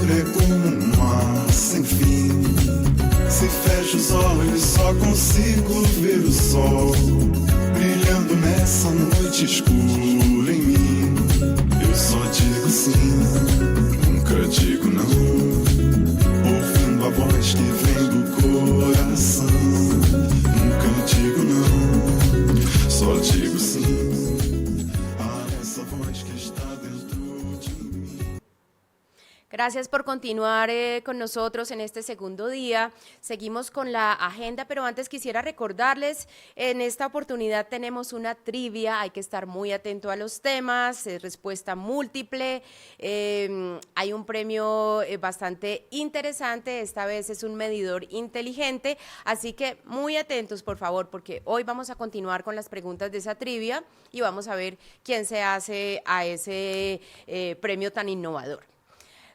livre como um mar sem fim. Se fecho os olhos só consigo ver o sol brilhando nessa noite escura em mim. Eu só digo sim, nunca digo não, ouvindo a voz que vem do coração. Nunca digo não, só digo sim a essa voz que está dentro de mim. Gracias por continuar con nosotros en este segundo día. Seguimos con la agenda, pero antes quisiera recordarles, en esta oportunidad tenemos una trivia, hay que estar muy atento a los temas, respuesta múltiple, hay un premio bastante interesante, esta vez es un medidor inteligente, así que muy atentos por favor, porque hoy vamos a continuar con las preguntas de esa trivia y vamos a ver quién se hace a ese premio tan innovador.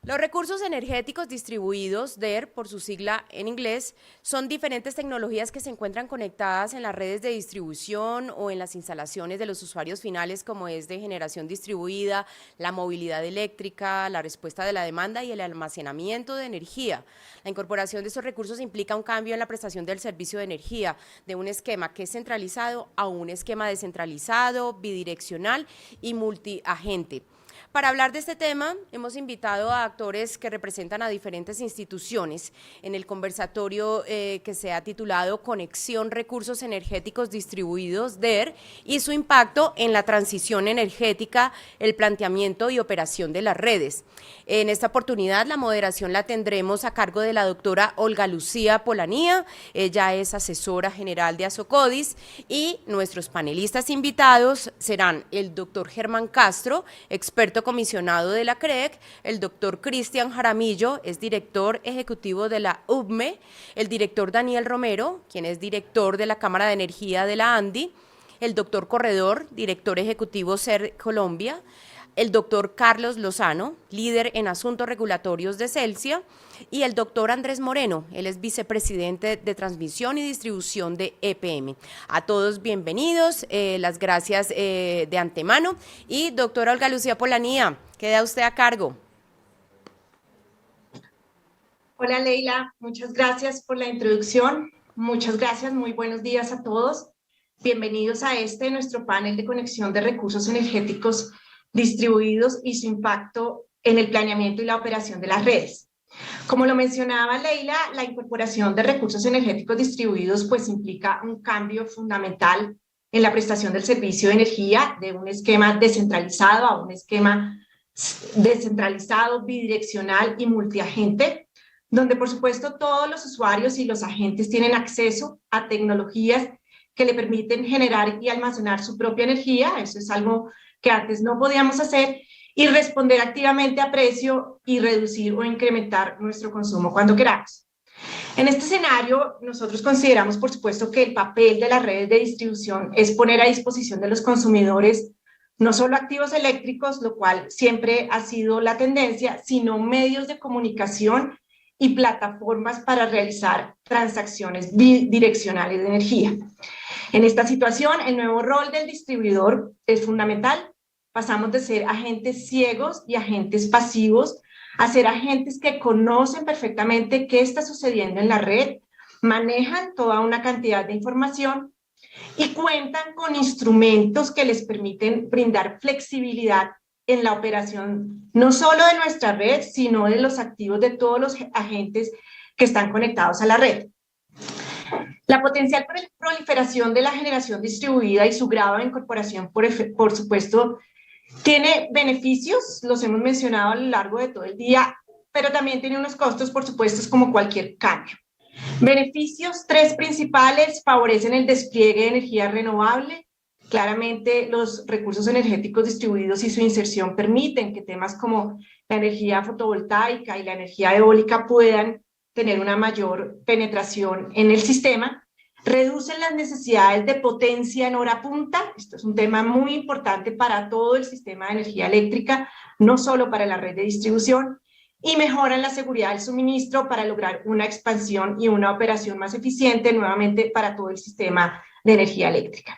Los recursos energéticos distribuidos, DER, por su sigla en inglés, son diferentes tecnologías que se encuentran conectadas en las redes de distribución o en las instalaciones de los usuarios finales, como es de generación distribuida, la movilidad eléctrica, la respuesta de la demanda y el almacenamiento de energía. La incorporación de estos recursos implica un cambio en la prestación del servicio de energía, de un esquema que es centralizado a un esquema descentralizado, bidireccional y multiagente. Para hablar de este tema, hemos invitado a actores que representan a diferentes instituciones en el conversatorio que se ha titulado Conexión Recursos Energéticos Distribuidos, DER, y su impacto en la transición energética, el planteamiento y operación de las redes. En esta oportunidad, la moderación la tendremos a cargo de la doctora Olga Lucía Polanía, ella es asesora general de Asocodis, y nuestros panelistas invitados serán el doctor Germán Castro, experto comisionado de la CREC, el doctor Cristian Jaramillo, es director ejecutivo de la UBME, el director Daniel Romero, quien es director de la Cámara de Energía de la ANDI, el doctor Corredor, director ejecutivo CER Colombia, el doctor Carlos Lozano, líder en asuntos regulatorios de Celsia, y el doctor Andrés Moreno, él es vicepresidente de transmisión y distribución de EPM. A todos bienvenidos, las gracias de antemano. Y doctora Olga Lucía Polanía, queda usted a cargo. Hola Leila, muchas gracias por la introducción, muchas gracias, muy buenos días a todos. Bienvenidos a nuestro panel de conexión de recursos energéticos distribuidos y su impacto en el planeamiento y la operación de las redes. Como lo mencionaba Leila, la incorporación de recursos energéticos distribuidos pues implica un cambio fundamental en la prestación del servicio de energía de un esquema descentralizado a un esquema descentralizado, bidireccional y multiagente, donde por supuesto todos los usuarios y los agentes tienen acceso a tecnologías que le permiten generar y almacenar su propia energía, eso es algo que antes no podíamos hacer, y responder activamente a precio y reducir o incrementar nuestro consumo cuando queramos. En este escenario, nosotros consideramos, por supuesto, que el papel de las redes de distribución es poner a disposición de los consumidores no solo activos eléctricos, lo cual siempre ha sido la tendencia, sino medios de comunicación y plataformas para realizar transacciones bidireccionales de energía. En esta situación, el nuevo rol del distribuidor es fundamental. Pasamos de ser agentes ciegos y agentes pasivos a ser agentes que conocen perfectamente qué está sucediendo en la red, manejan toda una cantidad de información y cuentan con instrumentos que les permiten brindar flexibilidad en la operación no solo de nuestra red, sino de los activos de todos los agentes que están conectados a la red. La potencial proliferación de la generación distribuida y su grado de incorporación, por supuesto, tiene beneficios, los hemos mencionado a lo largo de todo el día, pero también tiene unos costos, por supuesto, como cualquier cambio. Beneficios, tres principales: favorecen el despliegue de energía renovable. Claramente, los recursos energéticos distribuidos y su inserción permiten que temas como la energía fotovoltaica y la energía eólica puedan tener una mayor penetración en el sistema. Reducen las necesidades de potencia en hora punta. Esto es un tema muy importante para todo el sistema de energía eléctrica, no solo para la red de distribución. Y mejoran la seguridad del suministro para lograr una expansión y una operación más eficiente nuevamente para todo el sistema de energía eléctrica.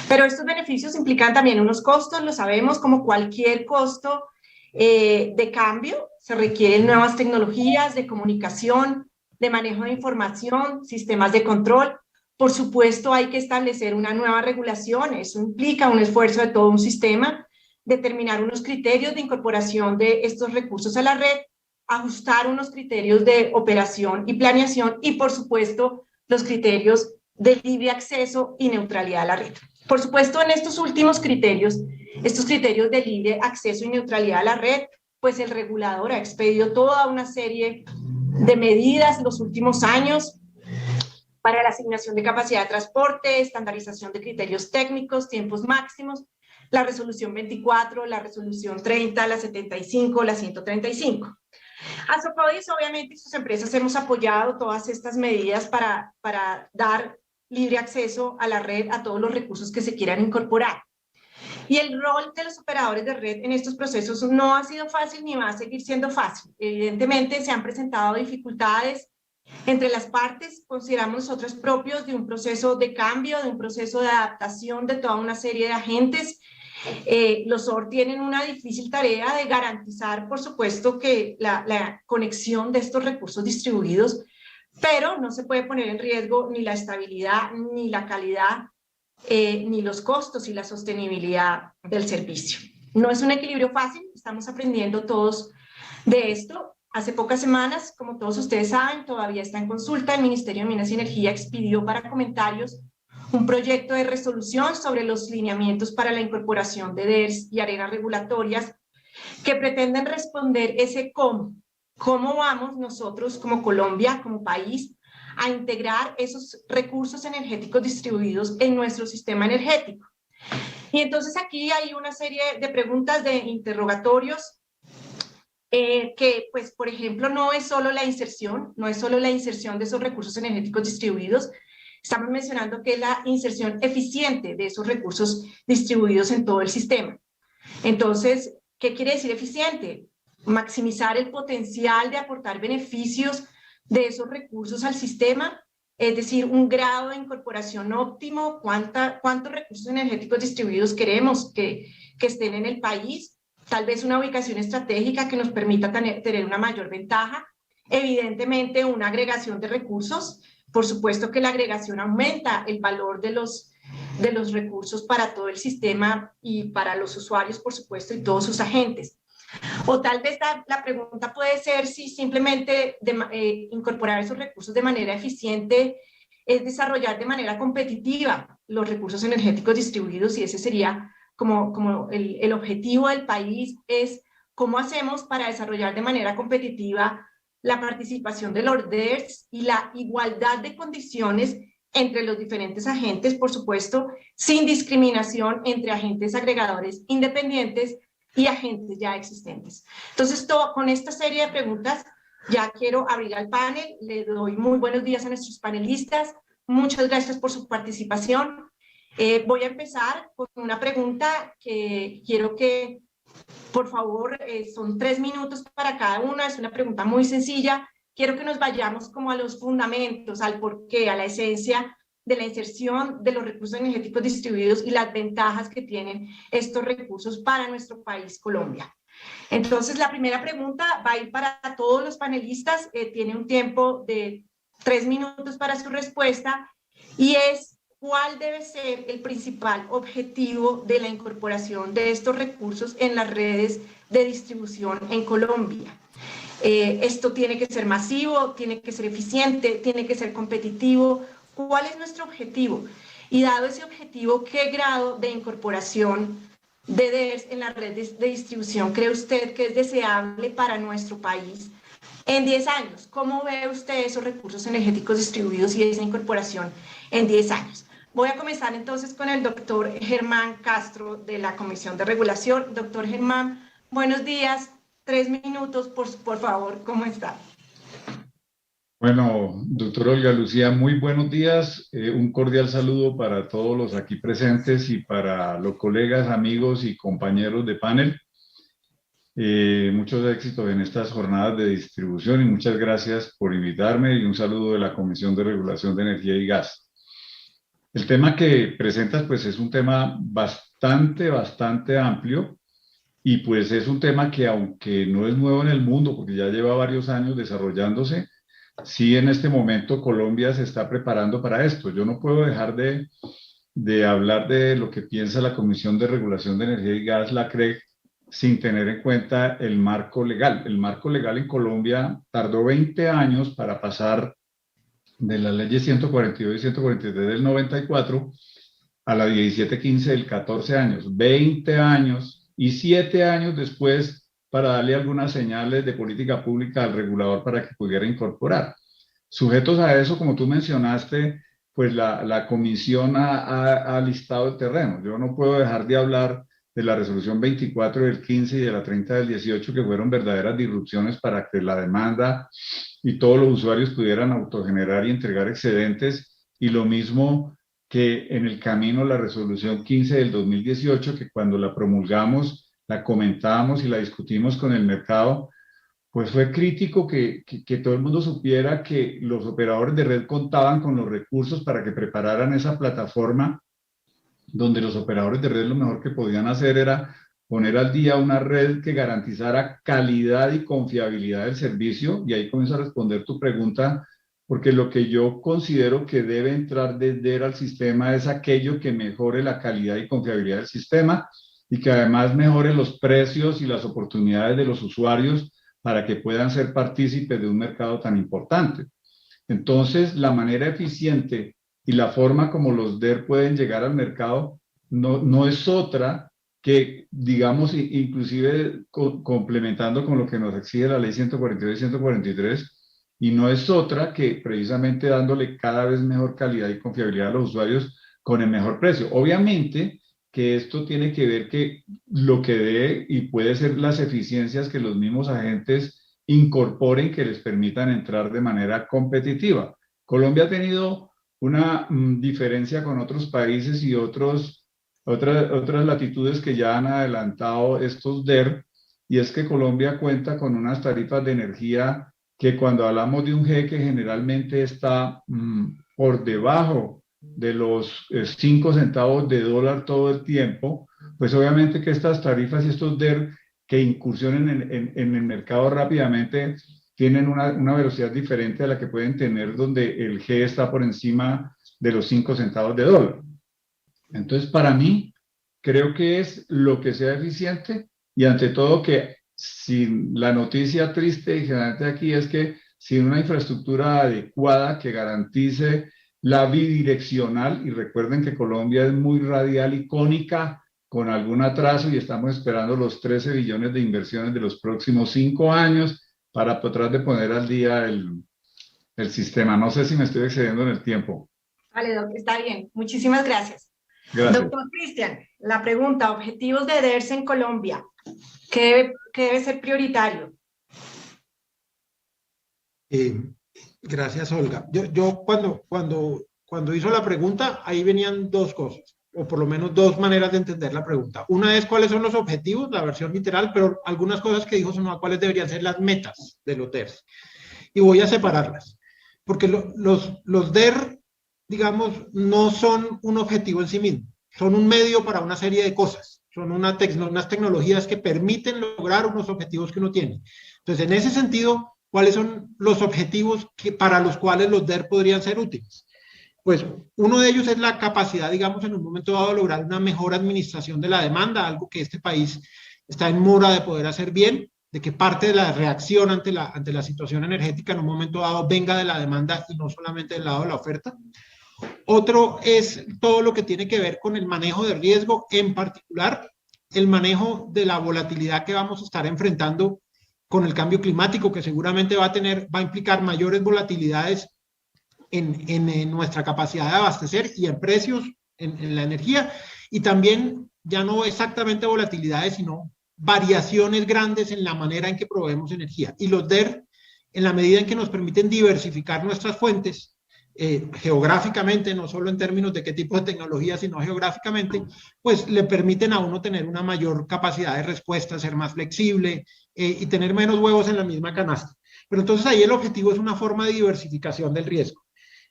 Pero estos beneficios implican también unos costos, lo sabemos, como cualquier costo de cambio, se requieren nuevas tecnologías de comunicación, de manejo de información, sistemas de control. Por supuesto, hay que establecer una nueva regulación, eso implica un esfuerzo de todo un sistema, determinar unos criterios de incorporación de estos recursos a la red, ajustar unos criterios de operación y planeación y, por supuesto, los criterios de libre acceso y neutralidad a la red. Por supuesto, en estos últimos criterios, estos criterios de libre acceso y neutralidad a la red, pues el regulador ha expedido toda una serie de medidas en los últimos años para la asignación de capacidad de transporte, estandarización de criterios técnicos, tiempos máximos, la resolución 24, la resolución 30, la 75, la 135. A Socodis, obviamente, y sus empresas hemos apoyado todas estas medidas para dar libre acceso a la red a todos los recursos que se quieran incorporar. Y el rol de los operadores de red en estos procesos no ha sido fácil ni va a seguir siendo fácil. Evidentemente, se han presentado dificultades entre las partes, consideramos nosotros propios de un proceso de cambio, de un proceso de adaptación de toda una serie de agentes. Los OR tienen una difícil tarea de garantizar, por supuesto, que la conexión de estos recursos distribuidos, pero no se puede poner en riesgo ni la estabilidad, ni la calidad, ni los costos y la sostenibilidad del servicio. No es un equilibrio fácil, estamos aprendiendo todos de esto. Hace pocas semanas, como todos ustedes saben, todavía está en consulta, el Ministerio de Minas y Energía expidió para comentarios un proyecto de resolución sobre los lineamientos para la incorporación de DERs y arenas regulatorias que pretenden responder ese cómo. ¿Cómo vamos nosotros como Colombia, como país, a integrar esos recursos energéticos distribuidos en nuestro sistema energético? Y entonces aquí hay una serie de preguntas, de interrogatorios, que, pues, por ejemplo, no es solo la inserción de esos recursos energéticos distribuidos. Estamos mencionando que es la inserción eficiente de esos recursos distribuidos en todo el sistema. Entonces, ¿qué quiere decir eficiente? Maximizar el potencial de aportar beneficios de esos recursos al sistema, es decir, un grado de incorporación óptimo, cuántos recursos energéticos distribuidos queremos que estén en el país, tal vez una ubicación estratégica que nos permita tener una mayor ventaja, evidentemente una agregación de recursos. Por supuesto que la agregación aumenta el valor de los recursos para todo el sistema y para los usuarios, por supuesto, y todos sus agentes. O tal vez la pregunta puede ser si simplemente incorporar esos recursos de manera eficiente es desarrollar de manera competitiva los recursos energéticos distribuidos, y ese sería como el objetivo del país, es cómo hacemos para desarrollar de manera competitiva la participación de los DERs y la igualdad de condiciones entre los diferentes agentes, por supuesto, sin discriminación entre agentes agregadores independientes y agentes ya existentes. Entonces, con esta serie de preguntas, ya quiero abrir al panel. Le doy muy buenos días a nuestros panelistas. Muchas gracias por su participación. Voy a empezar con una pregunta que quiero que, por favor, son 3 minutos para cada una. Es una pregunta muy sencilla. Quiero que nos vayamos como a los fundamentos, al porqué, a la esencia de la inserción de los recursos energéticos distribuidos y las ventajas que tienen estos recursos para nuestro país, Colombia. Entonces, la primera pregunta va a ir para todos los panelistas. Tiene un tiempo de 3 minutos para su respuesta, y es: ¿cuál debe ser el principal objetivo de la incorporación de estos recursos en las redes de distribución en Colombia? Esto tiene que ser masivo, tiene que ser eficiente, tiene que ser competitivo. ¿Cuál es nuestro objetivo? Y dado ese objetivo, ¿qué grado de incorporación de DERs en las redes de distribución cree usted que es deseable para nuestro país en 10 años? ¿Cómo ve usted esos recursos energéticos distribuidos y esa incorporación en 10 años? Voy a comenzar entonces con el doctor Germán Castro de la Comisión de Regulación. Doctor Germán, buenos días. 3 minutos, por favor, ¿cómo está? Bueno, doctora Olga Lucía, muy buenos días. Un cordial saludo para todos los aquí presentes y para los colegas, amigos y compañeros de panel. Muchos éxitos en estas jornadas de distribución y muchas gracias por invitarme, y un saludo de la Comisión de Regulación de Energía y Gas. El tema que presentas pues es un tema bastante amplio, y pues es un tema que aunque no es nuevo en el mundo, porque ya lleva varios años desarrollándose, sí en este momento Colombia se está preparando para esto. Yo no puedo dejar de hablar de lo que piensa la Comisión de Regulación de Energía y Gas, la CREG, sin tener en cuenta el marco legal. El marco legal en Colombia tardó 20 años para pasar de las leyes 142 y 143 del 94 a la 1715 del 14 años, 20 años y 7 años después para darle algunas señales de política pública al regulador para que pudiera incorporar. Sujetos a eso, como tú mencionaste, pues la comisión ha listado el terreno. Yo no puedo dejar de hablar de la resolución 24 del 15 y de la 30 del 18, que fueron verdaderas disrupciones para que la demanda y todos los usuarios pudieran autogenerar y entregar excedentes, y lo mismo que en el camino la resolución 15 del 2018, que cuando la promulgamos, la comentábamos y la discutimos con el mercado, pues fue crítico que todo el mundo supiera que los operadores de red contaban con los recursos para que prepararan esa plataforma, donde los operadores de red lo mejor que podían hacer era poner al día una red que garantizara calidad y confiabilidad del servicio. Y ahí comienzo a responder tu pregunta, porque lo que yo considero que debe entrar desde al sistema es aquello que mejore la calidad y confiabilidad del sistema y que además mejore los precios y las oportunidades de los usuarios para que puedan ser partícipes de un mercado tan importante. Entonces, la manera eficiente y la forma como los DER pueden llegar al mercado no es otra que, digamos, inclusive complementando con lo que nos exige la ley 142 y 143, y no es otra que precisamente dándole cada vez mejor calidad y confiabilidad a los usuarios con el mejor precio. Obviamente que esto tiene que ver que lo que dé y puede ser las eficiencias que los mismos agentes incorporen que les permitan entrar de manera competitiva. Colombia ha tenido una diferencia con otros países y otras latitudes que ya han adelantado estos DER, y es que Colombia cuenta con unas tarifas de energía que cuando hablamos de un G que generalmente está por debajo de los 5 centavos de dólar todo el tiempo, pues obviamente que estas tarifas y estos DER que incursionen en el mercado rápidamente tienen una velocidad diferente a la que pueden tener donde el G está por encima de los 5 centavos de dólar. Entonces, para mí, creo que es lo que sea eficiente, y ante todo que sin la noticia triste y generalmente aquí es que sin una infraestructura adecuada que garantice la bidireccional, y recuerden que Colombia es muy radial y cónica con algún atraso y estamos esperando los 13 billones de inversiones de los próximos 5 años para tratar de poner al día el sistema. No sé si me estoy excediendo en el tiempo. Vale, Doc, está bien. Muchísimas gracias. Gracias. Doctor Cristian, la pregunta, objetivos de DERS en Colombia, ¿qué debe ser prioritario? Gracias, Olga. Yo cuando hizo la pregunta, ahí venían dos cosas, o por lo menos dos maneras de entender la pregunta. Una es cuáles son los objetivos, la versión literal, pero algunas cosas que dijo son cuáles deberían ser las metas de los DERs. Y voy a separarlas, porque los DER, digamos, no son un objetivo en sí mismo, son un medio para una serie de cosas, son unas tecnologías que permiten lograr unos objetivos que uno tiene. Entonces, en ese sentido, ¿cuáles son los objetivos para los cuales los DER podrían ser útiles? Pues uno de ellos es la capacidad, digamos, en un momento dado de lograr una mejor administración de la demanda, algo que este país está en mora de poder hacer bien, de que parte de la reacción ante la situación energética en un momento dado venga de la demanda y no solamente del lado de la oferta. Otro es todo lo que tiene que ver con el manejo de riesgo, en particular el manejo de la volatilidad que vamos a estar enfrentando con el cambio climático, que seguramente va a implicar mayores volatilidades en nuestra capacidad de abastecer y en precios en la energía, y también ya no exactamente volatilidades, sino variaciones grandes en la manera en que proveemos energía. Y los DER, en la medida en que nos permiten diversificar nuestras fuentes, geográficamente, no solo en términos de qué tipo de tecnología, sino geográficamente, pues le permiten a uno tener una mayor capacidad de respuesta, ser más flexible y tener menos huevos en la misma canasta. Pero entonces ahí el objetivo es una forma de diversificación del riesgo.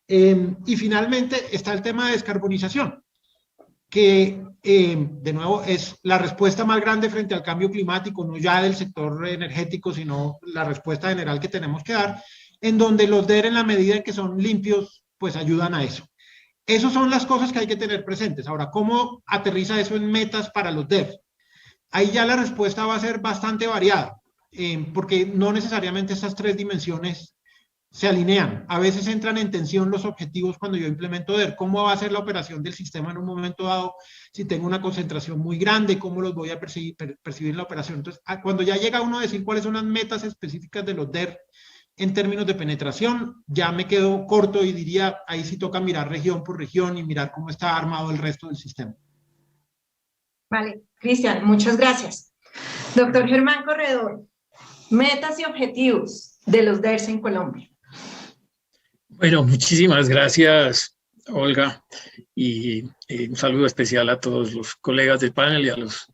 Y finalmente está el tema de descarbonización. que, de nuevo, es la respuesta más grande frente al cambio climático, no ya del sector energético, sino la respuesta general que tenemos que dar, en donde los DER, en la medida en que son limpios, pues ayudan a eso. Esas son las cosas que hay que tener presentes. Ahora, ¿cómo aterriza eso en metas para los DER? Ahí ya la respuesta va a ser bastante variada, porque no necesariamente estas tres dimensiones se alinean. A veces entran en tensión los objetivos cuando yo implemento DER. ¿Cómo va a ser la operación del sistema en un momento dado? Si tengo una concentración muy grande, ¿cómo los voy a percibir en la operación? Entonces, cuando ya llega uno a decir cuáles son las metas específicas de los DER en términos de penetración, ya me quedo corto y diría, ahí sí toca mirar región por región y mirar cómo está armado el resto del sistema. Vale, Cristian, muchas gracias. Doctor Germán Corredor, metas y objetivos de los DERs en Colombia. Bueno, muchísimas gracias, Olga, y un saludo especial a todos los colegas del panel y a los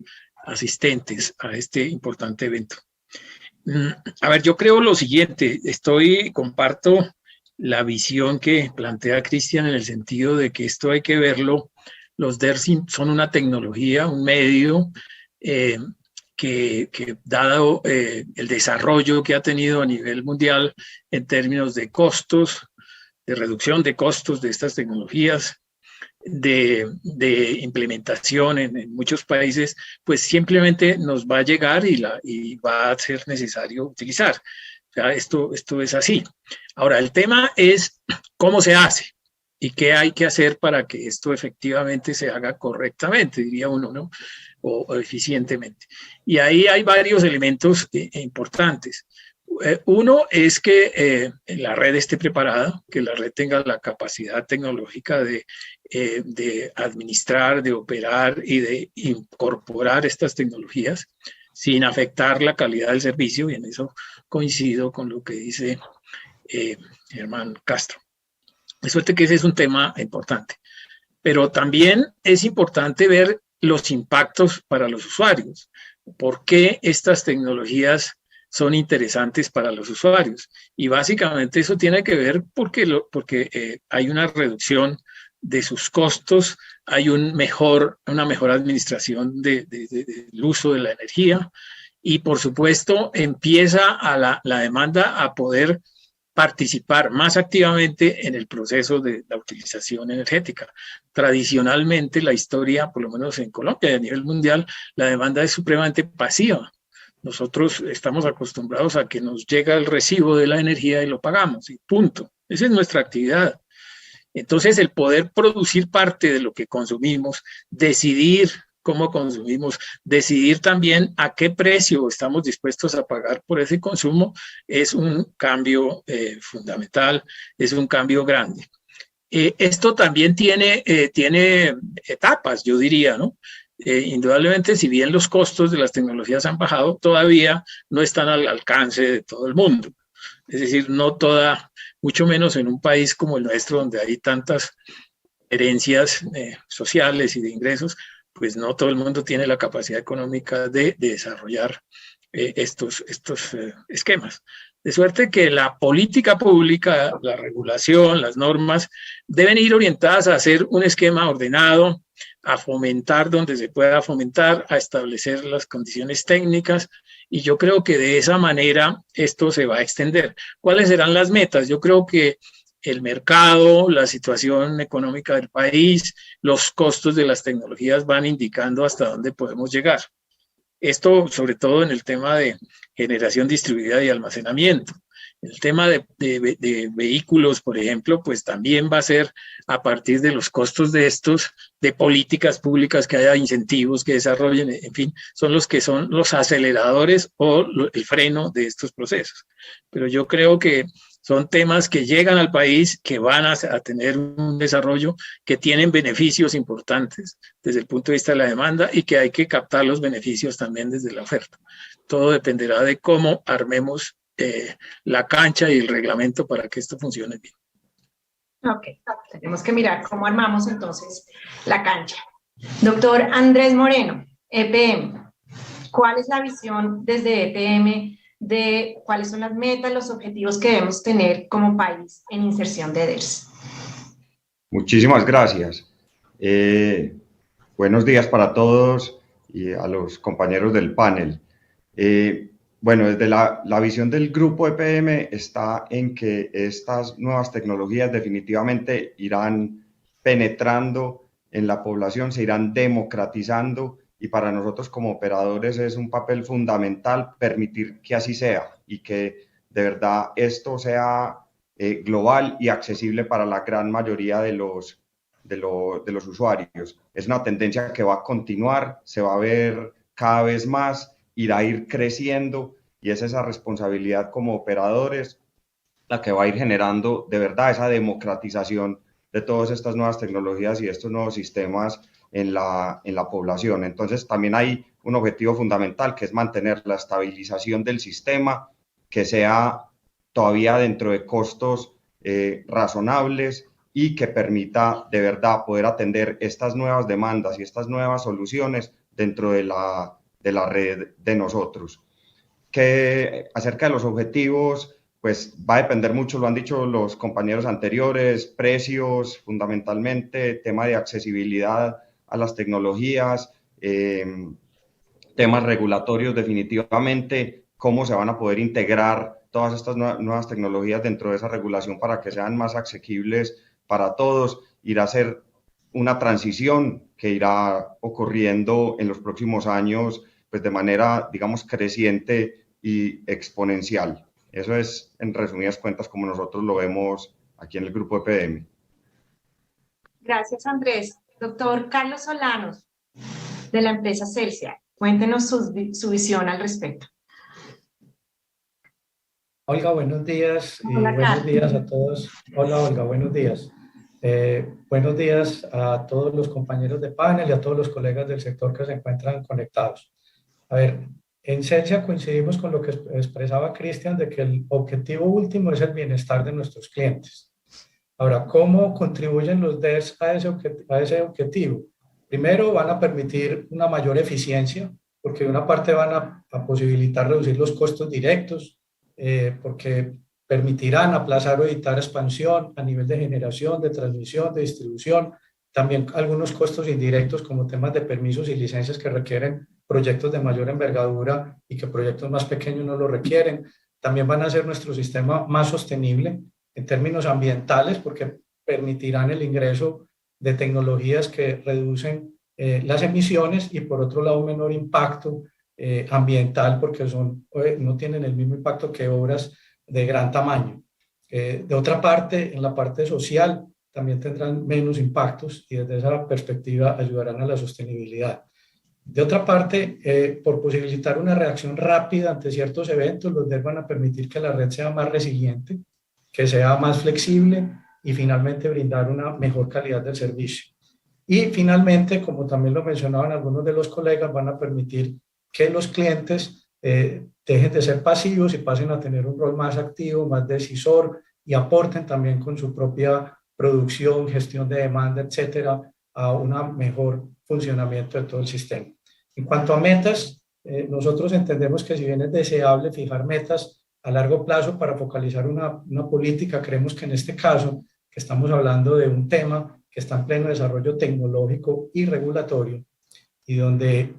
asistentes a este importante evento. A ver, yo creo lo siguiente, comparto la visión que plantea Cristian en el sentido de que esto hay que verlo. Los DER son una tecnología, un medio que dado el desarrollo que ha tenido a nivel mundial en términos de costos, de reducción de costos de estas tecnologías, de implementación en muchos países, pues simplemente nos va a llegar y va a ser necesario utilizar. O sea, esto es así. Ahora, el tema es cómo se hace y qué hay que hacer para que esto efectivamente se haga correctamente, diría uno, ¿no? O eficientemente. Y ahí hay varios elementos importantes. Uno es que la red esté preparada, que la red tenga la capacidad tecnológica de administrar, de operar y de incorporar estas tecnologías sin afectar la calidad del servicio, y en eso coincido con lo que dice Germán Castro. De suerte que ese es un tema importante. Pero también es importante ver los impactos para los usuarios. ¿Por qué estas tecnologías son interesantes para los usuarios? Y básicamente eso tiene que ver porque hay una reducción de sus costos, hay una mejor administración del uso de la energía y, por supuesto, empieza la demanda a poder participar más activamente en el proceso de la utilización energética. Tradicionalmente, la historia, por lo menos en Colombia y a nivel mundial, la demanda es supremamente pasiva. Nosotros estamos acostumbrados a que nos llega el recibo de la energía y lo pagamos, y punto. Esa es nuestra actividad. Entonces, el poder producir parte de lo que consumimos, decidir cómo consumimos, decidir también a qué precio estamos dispuestos a pagar por ese consumo, es un cambio fundamental, es un cambio grande. Esto también tiene etapas, yo diría, ¿no? Indudablemente, si bien los costos de las tecnologías han bajado, todavía no están al alcance de todo el mundo. Es decir, mucho menos en un país como el nuestro, donde hay tantas herencias sociales y de ingresos, pues no todo el mundo tiene la capacidad económica de desarrollar estos esquemas. De suerte que la política pública, la regulación, las normas, deben ir orientadas a hacer un esquema ordenado, a fomentar donde se pueda fomentar, a establecer las condiciones técnicas, y yo creo que de esa manera esto se va a extender. ¿Cuáles serán las metas? Yo creo que el mercado, la situación económica del país, los costos de las tecnologías van indicando hasta dónde podemos llegar. Esto sobre todo en el tema de generación distribuida y almacenamiento. El tema de vehículos, por ejemplo, pues también va a ser a partir de los costos de políticas públicas, que haya incentivos que desarrollen, en fin, son los aceleradores o el freno de estos procesos. Pero yo creo que son temas que llegan al país, que van a tener un desarrollo, que tienen beneficios importantes desde el punto de vista de la demanda y que hay que captar los beneficios también desde la oferta. Todo dependerá de cómo armemos la cancha y el reglamento para que esto funcione bien. Ok, tenemos que mirar cómo armamos entonces la cancha. Doctor Andrés Moreno, EPM, ¿cuál es la visión desde EPM de cuáles son las metas, los objetivos que debemos tener como país en inserción de DERs? Muchísimas gracias. Buenos días para todos y a los compañeros del panel. Bueno, desde la visión del grupo EPM está en que estas nuevas tecnologías definitivamente irán penetrando en la población, se irán democratizando, y para nosotros como operadores es un papel fundamental permitir que así sea y que de verdad esto sea global y accesible para la gran mayoría de los usuarios. Es una tendencia que va a continuar, se va a ver cada vez más, irá a ir creciendo, y es esa responsabilidad como operadores la que va a ir generando de verdad esa democratización de todas estas nuevas tecnologías y estos nuevos sistemas en la población. Entonces también hay un objetivo fundamental, que es mantener la estabilización del sistema, que sea todavía dentro de costos razonables, y que permita de verdad poder atender estas nuevas demandas y estas nuevas soluciones dentro de la red de nosotros. Que acerca de los objetivos, pues va a depender mucho, lo han dicho los compañeros anteriores, precios fundamentalmente, tema de accesibilidad a las tecnologías, temas regulatorios definitivamente, cómo se van a poder integrar todas estas nuevas tecnologías dentro de esa regulación para que sean más asequibles para todos. Irá a ser una transición que irá ocurriendo en los próximos años, pues de manera, digamos, creciente y exponencial. Eso es, en resumidas cuentas, como nosotros lo vemos aquí en el grupo EPM. Gracias, Andrés. Doctor Carlos Solanos, de la empresa Celsia, cuéntenos su visión al respecto. Olga, buenos días. Hola, buenos días a todos. Hola, Olga, buenos días. Buenos días a todos los compañeros de panel y a todos los colegas del sector que se encuentran conectados. A ver, en Celsia coincidimos con lo que expresaba Cristian, de que el objetivo último es el bienestar de nuestros clientes. Ahora, ¿cómo contribuyen los DERs a ese objetivo? Primero, van a permitir una mayor eficiencia, porque de una parte van a posibilitar reducir los costos directos, porque permitirán aplazar o evitar expansión a nivel de generación, de transmisión, de distribución, también algunos costos indirectos como temas de permisos y licencias que requieren proyectos de mayor envergadura y que proyectos más pequeños no lo requieren. También van a hacer nuestro sistema más sostenible en términos ambientales, porque permitirán el ingreso de tecnologías que reducen las emisiones y por otro lado un menor impacto ambiental, porque no tienen el mismo impacto que obras de gran tamaño. De otra parte, en la parte social también tendrán menos impactos y desde esa perspectiva ayudarán a la sostenibilidad. De otra parte, por posibilitar una reacción rápida ante ciertos eventos, los DER van a permitir que la red sea más resiliente, que sea más flexible y finalmente brindar una mejor calidad del servicio. Y finalmente, como también lo mencionaban algunos de los colegas, van a permitir que los clientes dejen de ser pasivos y pasen a tener un rol más activo, más decisor, y aporten también con su propia producción, gestión de demanda, etcétera, a un mejor funcionamiento de todo el sistema. En cuanto a metas, nosotros entendemos que si bien es deseable fijar metas a largo plazo para focalizar una política, creemos que en este caso, que estamos hablando de un tema que está en pleno desarrollo tecnológico y regulatorio, y donde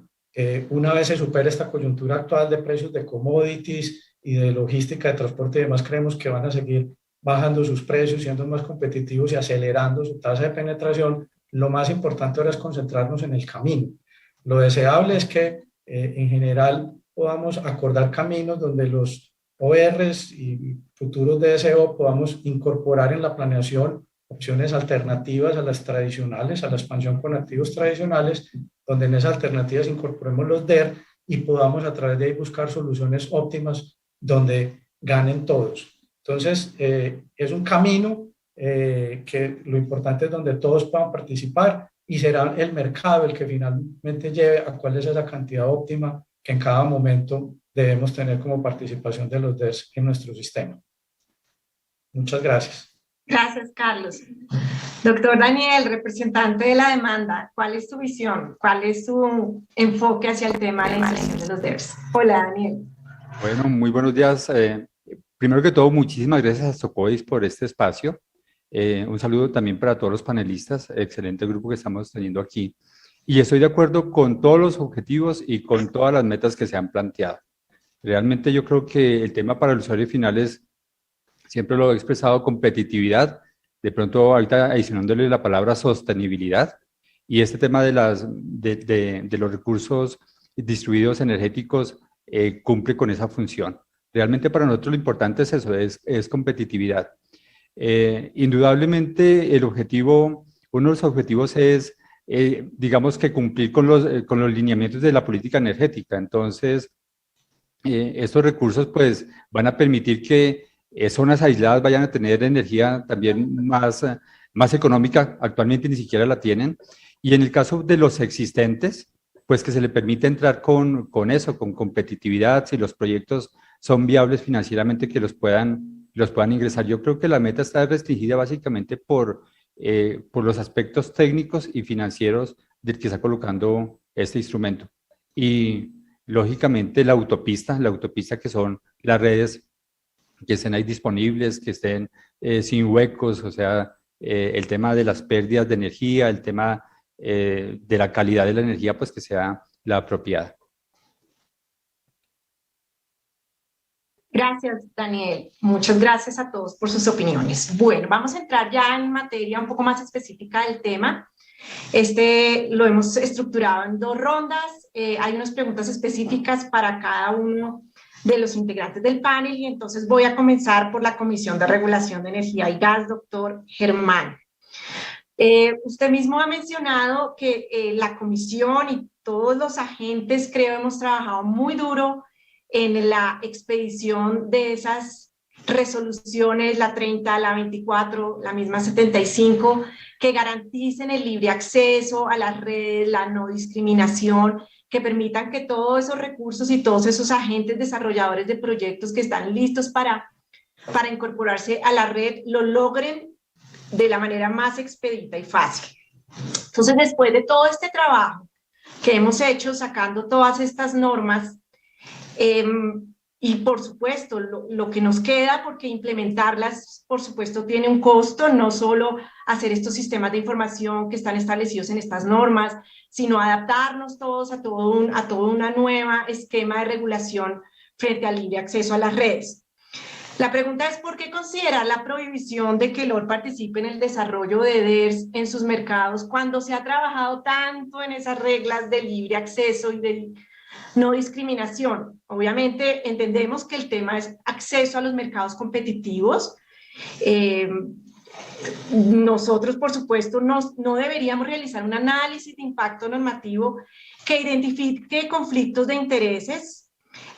una vez se supere esta coyuntura actual de precios de commodities y de logística de transporte y demás, creemos que van a seguir bajando sus precios, siendo más competitivos y acelerando su tasa de penetración. Lo más importante ahora es concentrarnos en el camino. Lo deseable es que en general podamos acordar caminos donde los ORs y futuros DSO podamos incorporar en la planeación opciones alternativas a las tradicionales, a la expansión con activos tradicionales, donde en esas alternativas incorporemos los DER y podamos a través de ahí buscar soluciones óptimas donde ganen todos. Entonces, es un camino que lo importante es donde todos puedan participar y será el mercado el que finalmente lleve a cuál es esa cantidad óptima que en cada momento debemos tener como participación de los DERs en nuestro sistema. Muchas gracias. Gracias, Carlos. Doctor Daniel, representante de la demanda, ¿cuál es tu visión? ¿Cuál es tu enfoque hacia el tema de la inserción de los DERs? Hola, Daniel. Bueno, muy buenos días. Primero que todo, muchísimas gracias a Socovis por este espacio. Un saludo también para todos los panelistas, excelente grupo que estamos teniendo aquí. Y estoy de acuerdo con todos los objetivos y con todas las metas que se han planteado. Realmente yo creo que el tema para el usuario final es, siempre lo he expresado, competitividad, de pronto ahorita adicionándole la palabra sostenibilidad, y este tema de los recursos distribuidos energéticos cumple con esa función. Realmente para nosotros lo importante es eso, es competitividad. Indudablemente uno de los objetivos es, digamos que cumplir con los lineamientos de la política energética. Entonces, estos recursos pues van a permitir que zonas aisladas vayan a tener energía también más económica, actualmente ni siquiera la tienen, y en el caso de los existentes, pues que se le permite entrar con eso, con competitividad, si los proyectos son viables financieramente, que los puedan ingresar. Yo creo que la meta está restringida básicamente por los aspectos técnicos y financieros del que está colocando este instrumento. Y lógicamente la autopista que son las redes que estén ahí disponibles, que estén sin huecos, o sea, el tema de las pérdidas de energía, el tema de la calidad de la energía, pues que sea la apropiada. Gracias, Daniel. Muchas gracias a todos por sus opiniones. Bueno, vamos a entrar ya en materia un poco más específica del tema. Lo hemos estructurado en 2 rondas. Hay unas preguntas específicas para cada uno de los integrantes del panel y entonces voy a comenzar por la Comisión de Regulación de Energía y Gas, doctor Germán. Usted mismo ha mencionado que la comisión y todos los agentes, creo, hemos trabajado muy duro en la expedición de esas resoluciones, la 30, la 24, la misma 75, que garanticen el libre acceso a las redes, la no discriminación, que permitan que todos esos recursos y todos esos agentes desarrolladores de proyectos que están listos para incorporarse a la red lo logren de la manera más expedita y fácil. Entonces, después de todo este trabajo que hemos hecho sacando todas estas normas, y por supuesto lo que nos queda, porque implementarlas por supuesto tiene un costo, no solo hacer estos sistemas de información que están establecidos en estas normas, sino adaptarnos todos a todo una nueva esquema de regulación frente al libre acceso a las redes. La pregunta es, ¿por qué considerar la prohibición de que el OR participe en el desarrollo de DERs en sus mercados cuando se ha trabajado tanto en esas reglas de libre acceso y de no discriminación? Obviamente entendemos que el tema es acceso a los mercados competitivos. Nosotros, por supuesto, no deberíamos realizar un análisis de impacto normativo que identifique conflictos de intereses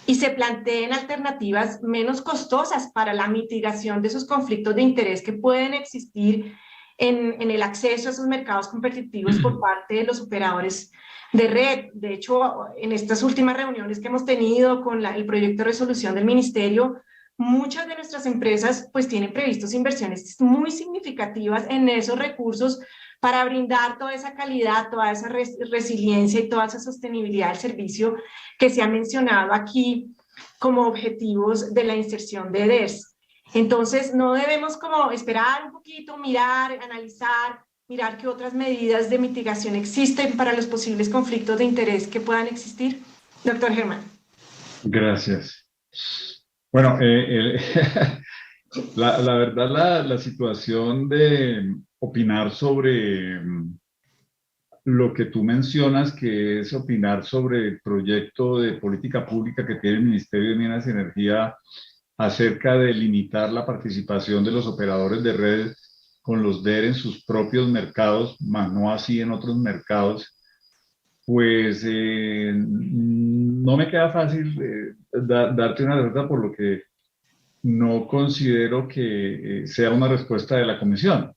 y se planteen alternativas menos costosas para la mitigación de esos conflictos de interés que pueden existir en el acceso a esos mercados competitivos por parte de los operadores de red. De hecho, en estas últimas reuniones que hemos tenido con el proyecto de resolución del Ministerio, muchas de nuestras empresas pues tienen previstos inversiones muy significativas en esos recursos para brindar toda esa calidad, toda esa resiliencia y toda esa sostenibilidad del servicio que se ha mencionado aquí como objetivos de la inserción de DERs. Entonces, no debemos como esperar un poquito, mirar, analizar, mirar qué otras medidas de mitigación existen para los posibles conflictos de interés que puedan existir. Doctor Germán. Gracias. Bueno, la verdad, la situación de opinar sobre lo que tú mencionas, que es opinar sobre el proyecto de política pública que tiene el Ministerio de Minas y Energía acerca de limitar la participación de los operadores de red con los DER en sus propios mercados, más no así en otros mercados, pues no me queda fácil darte una respuesta, por lo que no considero que sea una respuesta de la Comisión.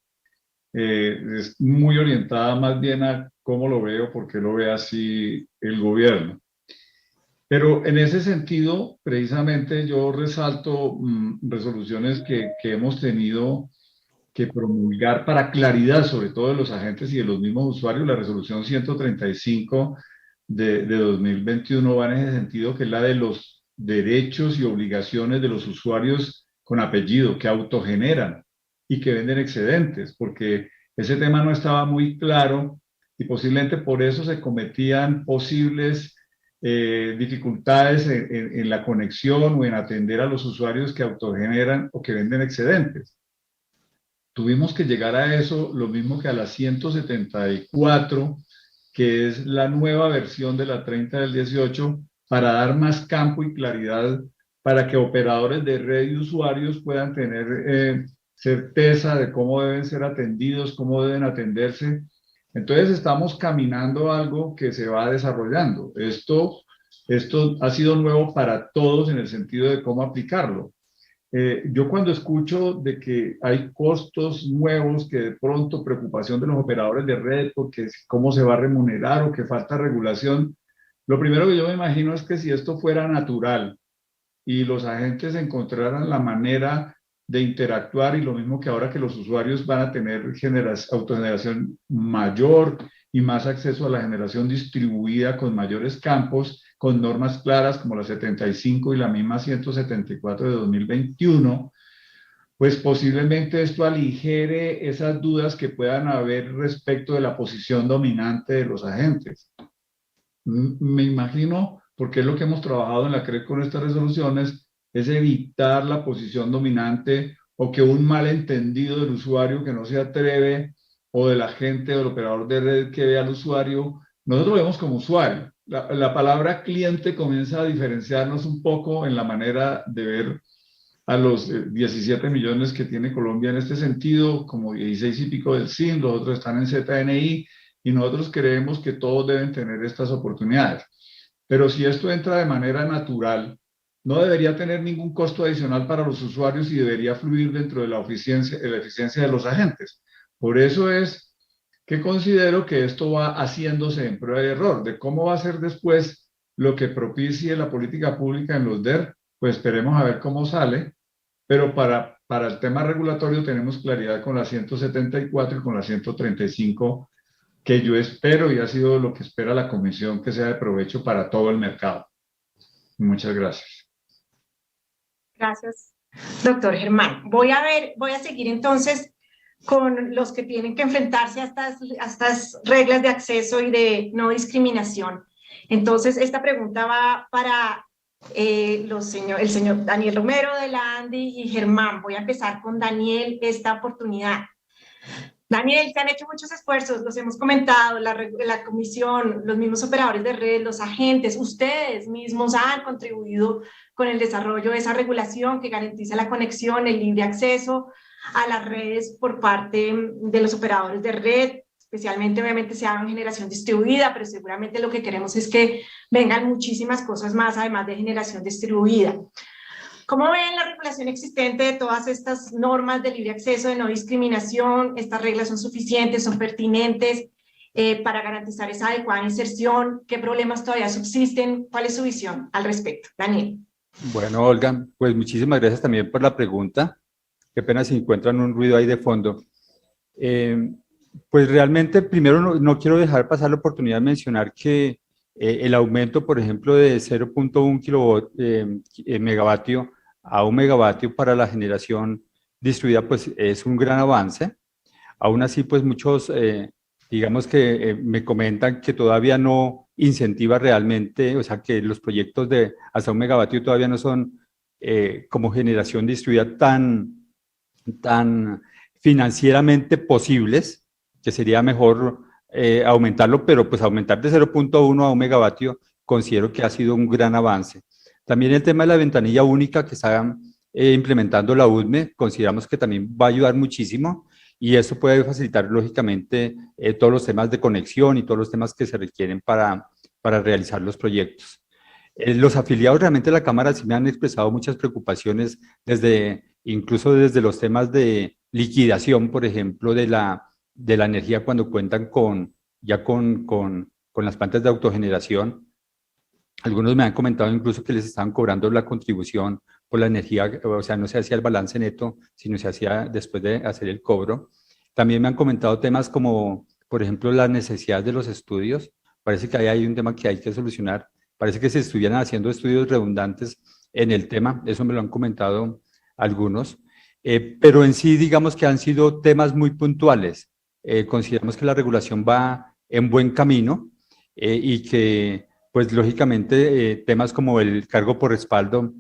Es muy orientada más bien a cómo lo veo, por qué lo ve así el gobierno. Pero en ese sentido, precisamente yo resalto resoluciones que hemos tenido que promulgar para claridad, sobre todo de los agentes y de los mismos usuarios. La resolución 135 de 2021 va en ese sentido, que es la de los derechos y obligaciones de los usuarios con apellido, que autogeneran y que venden excedentes, porque ese tema no estaba muy claro y posiblemente por eso se cometían posibles dificultades en la conexión o en atender a los usuarios que autogeneran o que venden excedentes. Tuvimos que llegar a eso, lo mismo que a la 174, que es la nueva versión de la 30 del 18, para dar más campo y claridad para que operadores de red y usuarios puedan tener certeza de cómo deben ser atendidos, cómo deben atenderse. Entonces estamos caminando a algo que se va desarrollando. Esto ha sido nuevo para todos en el sentido de cómo aplicarlo. Yo cuando escucho de que hay costos nuevos, que de pronto preocupación de los operadores de red, porque cómo se va a remunerar o que falta regulación, lo primero que yo me imagino es que si esto fuera natural y los agentes encontraran la manera de interactuar, y lo mismo que ahora que los usuarios van a tener autogeneración mayor y más acceso a la generación distribuida con mayores campos, con normas claras como la 75 y la misma 174 de 2021, pues posiblemente esto aligere esas dudas que puedan haber respecto de la posición dominante de los agentes. Me imagino, porque es lo que hemos trabajado en la CREC con estas resoluciones, es evitar la posición dominante o que un malentendido del usuario que no se atreve o del agente o del operador de red que ve al usuario, nosotros lo vemos como usuario. La palabra cliente comienza a diferenciarnos un poco en la manera de ver a los 17 millones que tiene Colombia en este sentido, como 16 y pico del SIN, los otros están en ZNI, y nosotros creemos que todos deben tener estas oportunidades. Pero si esto entra de manera natural, no debería tener ningún costo adicional para los usuarios y debería fluir dentro de la eficiencia de los agentes. Por eso es que considero que esto va haciéndose en prueba y error. De cómo va a ser después lo que propicie la política pública en los DER, pues esperemos a ver cómo sale, pero para el tema regulatorio tenemos claridad con la 174 y con la 135, que yo espero y ha sido lo que espera la Comisión, que sea de provecho para todo el mercado. Muchas gracias. Gracias, doctor Germán. Voy a seguir entonces con los que tienen que enfrentarse a estas reglas de acceso y de no discriminación. Entonces, esta pregunta va para el señor Daniel Romero de la ANDI y Germán. Voy a empezar con Daniel esta oportunidad. Daniel, se han hecho muchos esfuerzos, los hemos comentado, la comisión, los mismos operadores de red, los agentes, ustedes mismos han contribuido con el desarrollo de esa regulación que garantiza la conexión, el libre acceso a las redes por parte de los operadores de red, especialmente obviamente se haga en generación distribuida, pero seguramente lo que queremos es que vengan muchísimas cosas más además de generación distribuida. ¿Cómo ven la regulación existente de todas estas normas de libre acceso, de no discriminación? ¿Estas reglas son suficientes, son pertinentes para garantizar esa adecuada inserción? ¿Qué problemas todavía subsisten? ¿Cuál es su visión al respecto? Daniel. Bueno, Olga, pues muchísimas gracias también por la pregunta. Qué pena si encuentran un ruido ahí de fondo. Pues realmente, primero no quiero dejar pasar la oportunidad de mencionar que el aumento, por ejemplo, de 0.1 megavatio a 1 megavatio para la generación distribuida, pues es un gran avance. Aún así, pues muchos, digamos que me comentan que todavía no incentiva realmente, o sea, que los proyectos de hasta 1 megavatio todavía no son como generación distribuida tan financieramente posibles, que sería mejor aumentarlo, pero pues aumentar de 0.1 a 1 megavatio considero que ha sido un gran avance. También el tema de la ventanilla única que está implementando la UDME, consideramos que también va a ayudar muchísimo y eso puede facilitar lógicamente todos los temas de conexión y todos los temas que se requieren para realizar los proyectos. Los afiliados realmente de la Cámara sí me han expresado muchas preocupaciones, incluso desde los temas de liquidación, por ejemplo, de la energía cuando cuentan con las plantas de autogeneración. Algunos me han comentado incluso que les estaban cobrando la contribución por la energía, o sea, no se hacía el balance neto, sino se hacía después de hacer el cobro. También me han comentado temas como, por ejemplo, la necesidad de los estudios. Parece que ahí hay un tema que hay que solucionar. Parece que se estuvieran haciendo estudios redundantes en el tema, eso me lo han comentado algunos. Pero en sí, digamos que han sido temas muy puntuales. Consideramos que la regulación va en buen camino y que, pues lógicamente, temas como el cargo por respaldo,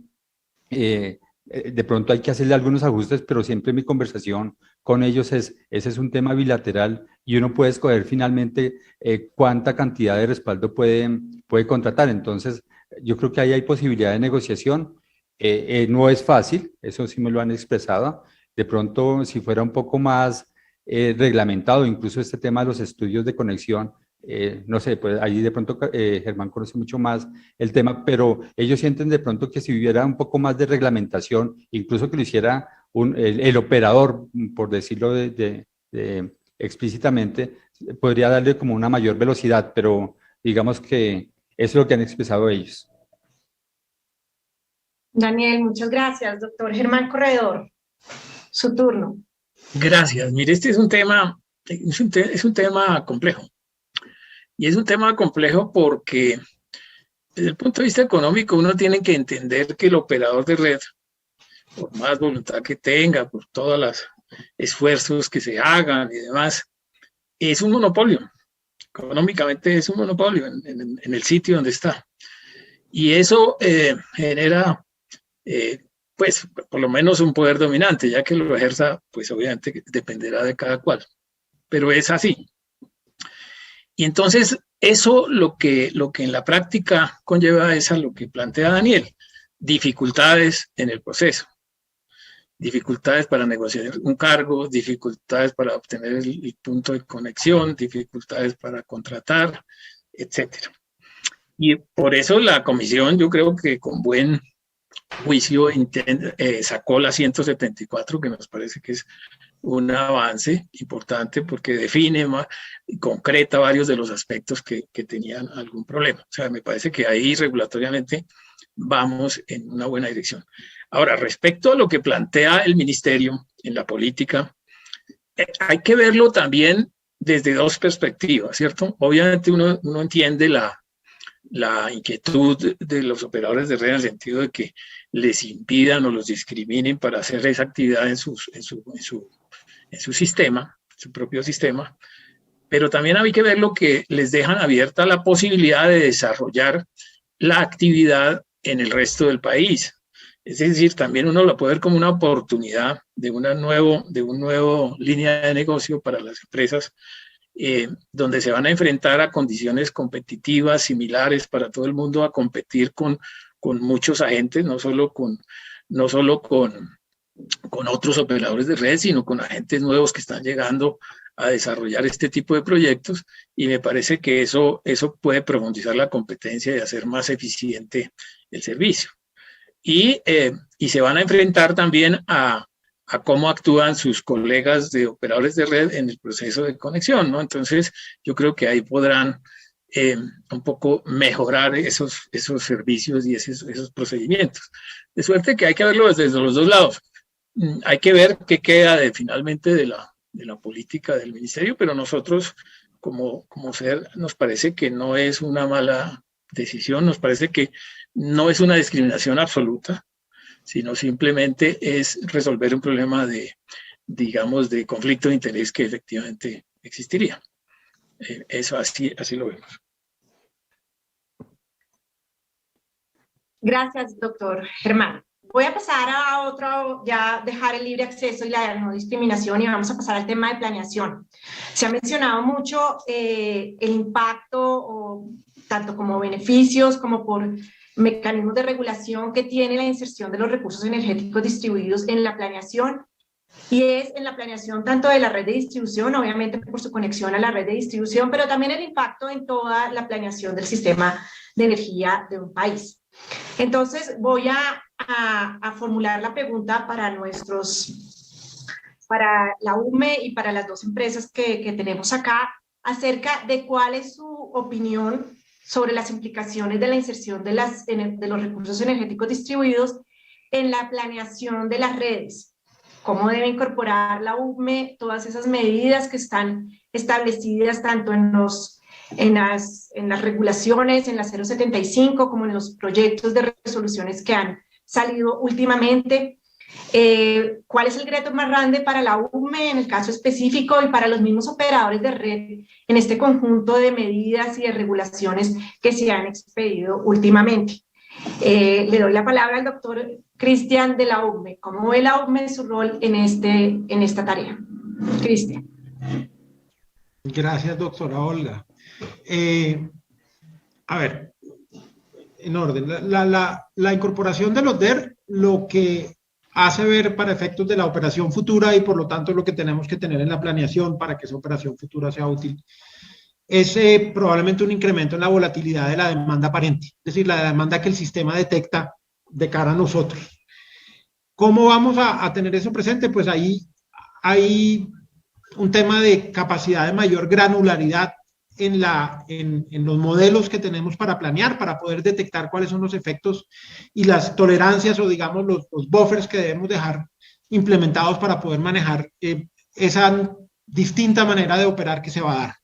de pronto hay que hacerle algunos ajustes, pero siempre mi conversación con ellos ese es un tema bilateral y uno puede escoger finalmente cuánta cantidad de respaldo puede contratar. Entonces, yo creo que ahí hay posibilidad de negociación. No es fácil, eso sí me lo han expresado. De pronto, si fuera un poco más reglamentado, incluso este tema de los estudios de conexión, no sé, pues ahí de pronto Germán conoce mucho más el tema, pero ellos sienten de pronto que si hubiera un poco más de reglamentación, incluso que lo hiciera el operador, por decirlo explícitamente, podría darle como una mayor velocidad, pero digamos que eso es lo que han expresado ellos. Daniel, muchas gracias. Doctor Germán Corredor, su turno. Gracias. Mire, este es un tema complejo. Y es un tema complejo porque desde el punto de vista económico uno tiene que entender que el operador de red, por más voluntad que tenga, por todos los esfuerzos que se hagan y demás, es un monopolio. Económicamente es un monopolio en el sitio donde está. Y eso genera, pues, por lo menos un poder dominante, ya que lo ejerza, pues obviamente dependerá de cada cual. Pero es así. Y entonces eso lo que en la práctica conlleva es a lo que plantea Daniel, dificultades en el proceso, dificultades para negociar un cargo, dificultades para obtener el punto de conexión, dificultades para contratar, etc. Y por eso la comisión, yo creo que con buen juicio sacó la 174, que nos parece que es un avance importante porque define y concreta varios de los aspectos que tenían algún problema. O sea, me parece que ahí regulatoriamente vamos en una buena dirección. Ahora, respecto a lo que plantea el ministerio en la política, hay que verlo también desde dos perspectivas, ¿cierto? Obviamente uno entiende la inquietud de los operadores de red en el sentido de que les impidan o los discriminen para hacer esa actividad en su sistema, su propio sistema, pero también hay que ver lo que les dejan abierta la posibilidad de desarrollar la actividad en el resto del país. Es decir, también uno lo puede ver como una oportunidad de una nueva línea de negocio para las empresas, donde se van a enfrentar a condiciones competitivas similares para todo el mundo, a competir con muchos agentes, no solo con otros operadores de red, sino con agentes nuevos que están llegando a desarrollar este tipo de proyectos, y me parece que eso puede profundizar la competencia y hacer más eficiente el servicio. Y se van a enfrentar también a cómo actúan sus colegas de operadores de red en el proceso de conexión, ¿no? Entonces, yo creo que ahí podrán un poco mejorar esos servicios y esos procedimientos. De suerte que hay que verlo desde los dos lados. Hay que ver qué queda finalmente de la política del ministerio, pero nosotros como SER nos parece que no es una mala decisión, nos parece que no es una discriminación absoluta, sino simplemente es resolver un problema digamos, de conflicto de interés que efectivamente existiría. Eso así lo vemos. Gracias, doctor Germán. Voy a pasar a otro, ya dejar el libre acceso y la no discriminación, y vamos a pasar al tema de planeación. Se ha mencionado mucho el impacto, tanto como beneficios como por mecanismos de regulación que tiene la inserción de los recursos energéticos distribuidos en la planeación, y es en la planeación tanto de la red de distribución, obviamente por su conexión a la red de distribución, pero también el impacto en toda la planeación del sistema de energía de un país. Entonces voy a formular la pregunta para la UME y para las dos empresas que tenemos acá, acerca de cuál es su opinión sobre las implicaciones de la inserción de los recursos energéticos distribuidos en la planeación de las redes. ¿Cómo debe incorporar la UME todas esas medidas que están establecidas tanto en las regulaciones, en la 075, como en los proyectos de resoluciones que han salido últimamente? ¿Cuál es el reto más grande para la UME en el caso específico y para los mismos operadores de red en este conjunto de medidas y de regulaciones que se han expedido últimamente? Le doy la palabra al doctor Cristian de la UME. ¿Cómo ve la UME su rol en esta tarea? Cristian. Gracias, doctora Olga. A ver, en orden, la incorporación de los DER lo que hace ver para efectos de la operación futura y por lo tanto lo que tenemos que tener en la planeación para que esa operación futura sea útil es probablemente un incremento en la volatilidad de la demanda aparente, es decir, la demanda que el sistema detecta de cara a nosotros. ¿Cómo vamos a tener eso presente? Pues ahí hay un tema de capacidad de mayor granularidad en los modelos que tenemos para planear, para poder detectar cuáles son los efectos y las tolerancias o digamos los buffers que debemos dejar implementados para poder manejar esa distinta manera de operar que se va a dar.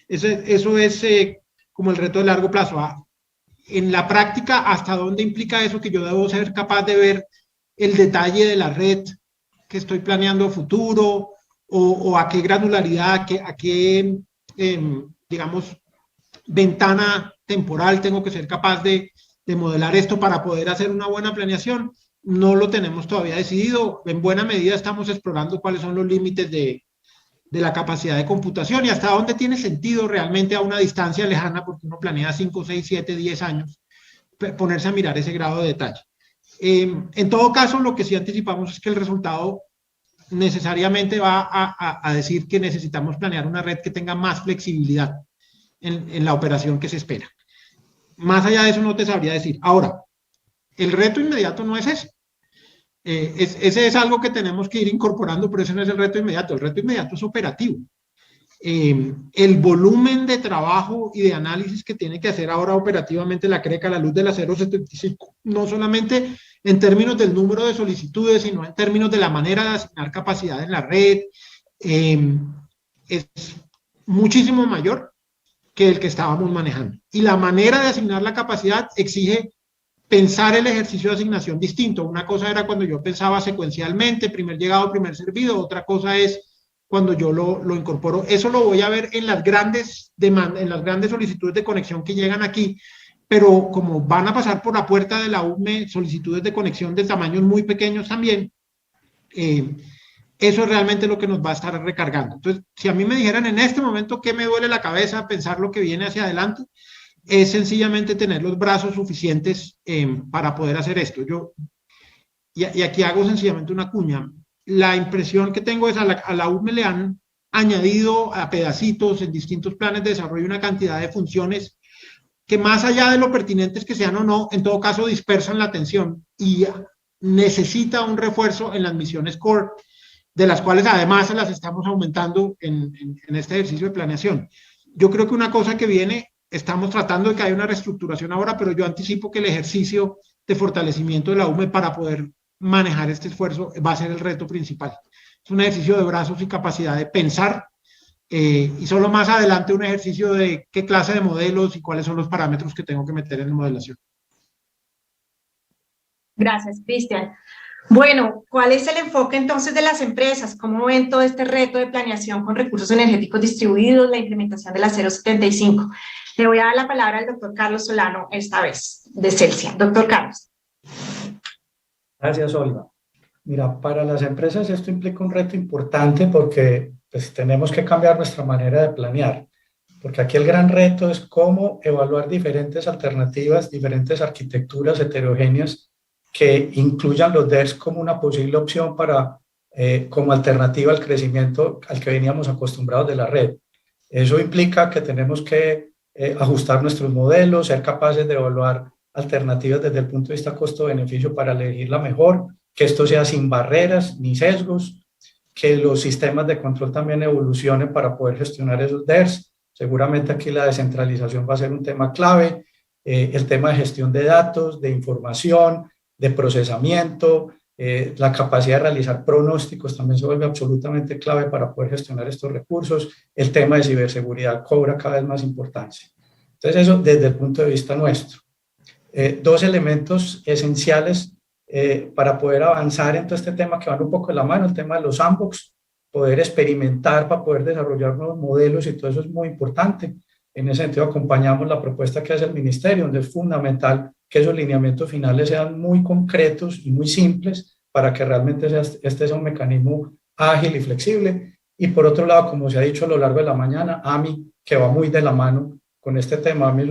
Eso es como el reto de largo plazo. En la práctica, ¿hasta dónde implica eso? Que yo debo ser capaz de ver el detalle de la red que estoy planeando futuro o a qué granularidad, a qué digamos, ventana temporal tengo que ser capaz de modelar esto para poder hacer una buena planeación. No lo tenemos todavía decidido. En buena medida estamos explorando cuáles son los límites de la capacidad de computación y hasta dónde tiene sentido realmente a una distancia lejana, porque uno planea 5, 6, 7, 10 años, ponerse a mirar ese grado de detalle. En todo caso, lo que sí anticipamos es que el resultado necesariamente va a decir que necesitamos planear una red que tenga más flexibilidad en la operación que se espera. Más allá de eso no te sabría decir. Ahora, el reto inmediato no es ese. Ese es algo que tenemos que ir incorporando, pero ese no es el reto inmediato. El reto inmediato es operativo. El volumen de trabajo y de análisis que tiene que hacer ahora operativamente la CREC a la luz de la 075, no solamente en términos del número de solicitudes, sino en términos de la manera de asignar capacidad en la red, es muchísimo mayor que el que estábamos manejando. Y la manera de asignar la capacidad exige pensar el ejercicio de asignación distinto. Una cosa era cuando yo pensaba secuencialmente, primer llegado, primer servido, otra cosa es cuando yo lo incorporo. Eso lo voy a ver en las grandes demandas, en las grandes solicitudes de conexión que llegan aquí, pero como van a pasar por la puerta de la UME solicitudes de conexión de tamaños muy pequeños también, eso es realmente lo que nos va a estar recargando. Entonces, si a mí me dijeran en este momento qué me duele la cabeza pensar lo que viene hacia adelante, es sencillamente tener los brazos suficientes para poder hacer esto. Y aquí hago sencillamente una cuña. La impresión que tengo es a la UME le han añadido a pedacitos en distintos planes de desarrollo una cantidad de funciones que más allá de lo pertinentes que sean o no, en todo caso dispersan la atención y necesita un refuerzo en las misiones core, de las cuales además las estamos aumentando en este ejercicio de planeación. Yo creo que una cosa que viene, estamos tratando de que haya una reestructuración ahora, pero yo anticipo que el ejercicio de fortalecimiento de la UME para poder manejar este esfuerzo va a ser el reto principal. Es un ejercicio de brazos y capacidad de pensar y solo más adelante un ejercicio de qué clase de modelos y cuáles son los parámetros que tengo que meter en la modelación. Gracias, Cristian. Bueno, ¿cuál es el enfoque entonces de las empresas? ¿Cómo ven todo este reto de planeación con recursos energéticos distribuidos, la implementación de la 075? Le voy a dar la palabra al doctor Carlos Solano, esta vez, de Celsia. Doctor Carlos. Gracias, Olga. Mira, para las empresas esto implica un reto importante porque pues, tenemos que cambiar nuestra manera de planear, porque aquí el gran reto es cómo evaluar diferentes alternativas, diferentes arquitecturas heterogéneas que incluyan los DERs como una posible opción para, como alternativa al crecimiento al que veníamos acostumbrados de la red. Eso implica que tenemos que ajustar nuestros modelos, ser capaces de evaluar alternativas desde el punto de vista costo-beneficio para elegir la mejor, que esto sea sin barreras ni sesgos, que los sistemas de control también evolucionen para poder gestionar esos DERs. Seguramente aquí la descentralización va a ser un tema clave, el tema de gestión de datos, de información, de procesamiento, la capacidad de realizar pronósticos también se vuelve absolutamente clave para poder gestionar estos recursos. El tema de ciberseguridad cobra cada vez más importancia. Entonces eso desde el punto de vista nuestro. Dos elementos esenciales para poder avanzar en todo este tema que van un poco de la mano, el tema de los sandbox, poder experimentar para poder desarrollar nuevos modelos y todo eso es muy importante. En ese sentido acompañamos la propuesta que hace el Ministerio, donde es fundamental que esos lineamientos finales sean muy concretos y muy simples para que realmente este sea un mecanismo ágil y flexible. Y por otro lado, como se ha dicho a lo largo de la mañana, AMI, que va muy de la mano con este tema, AMI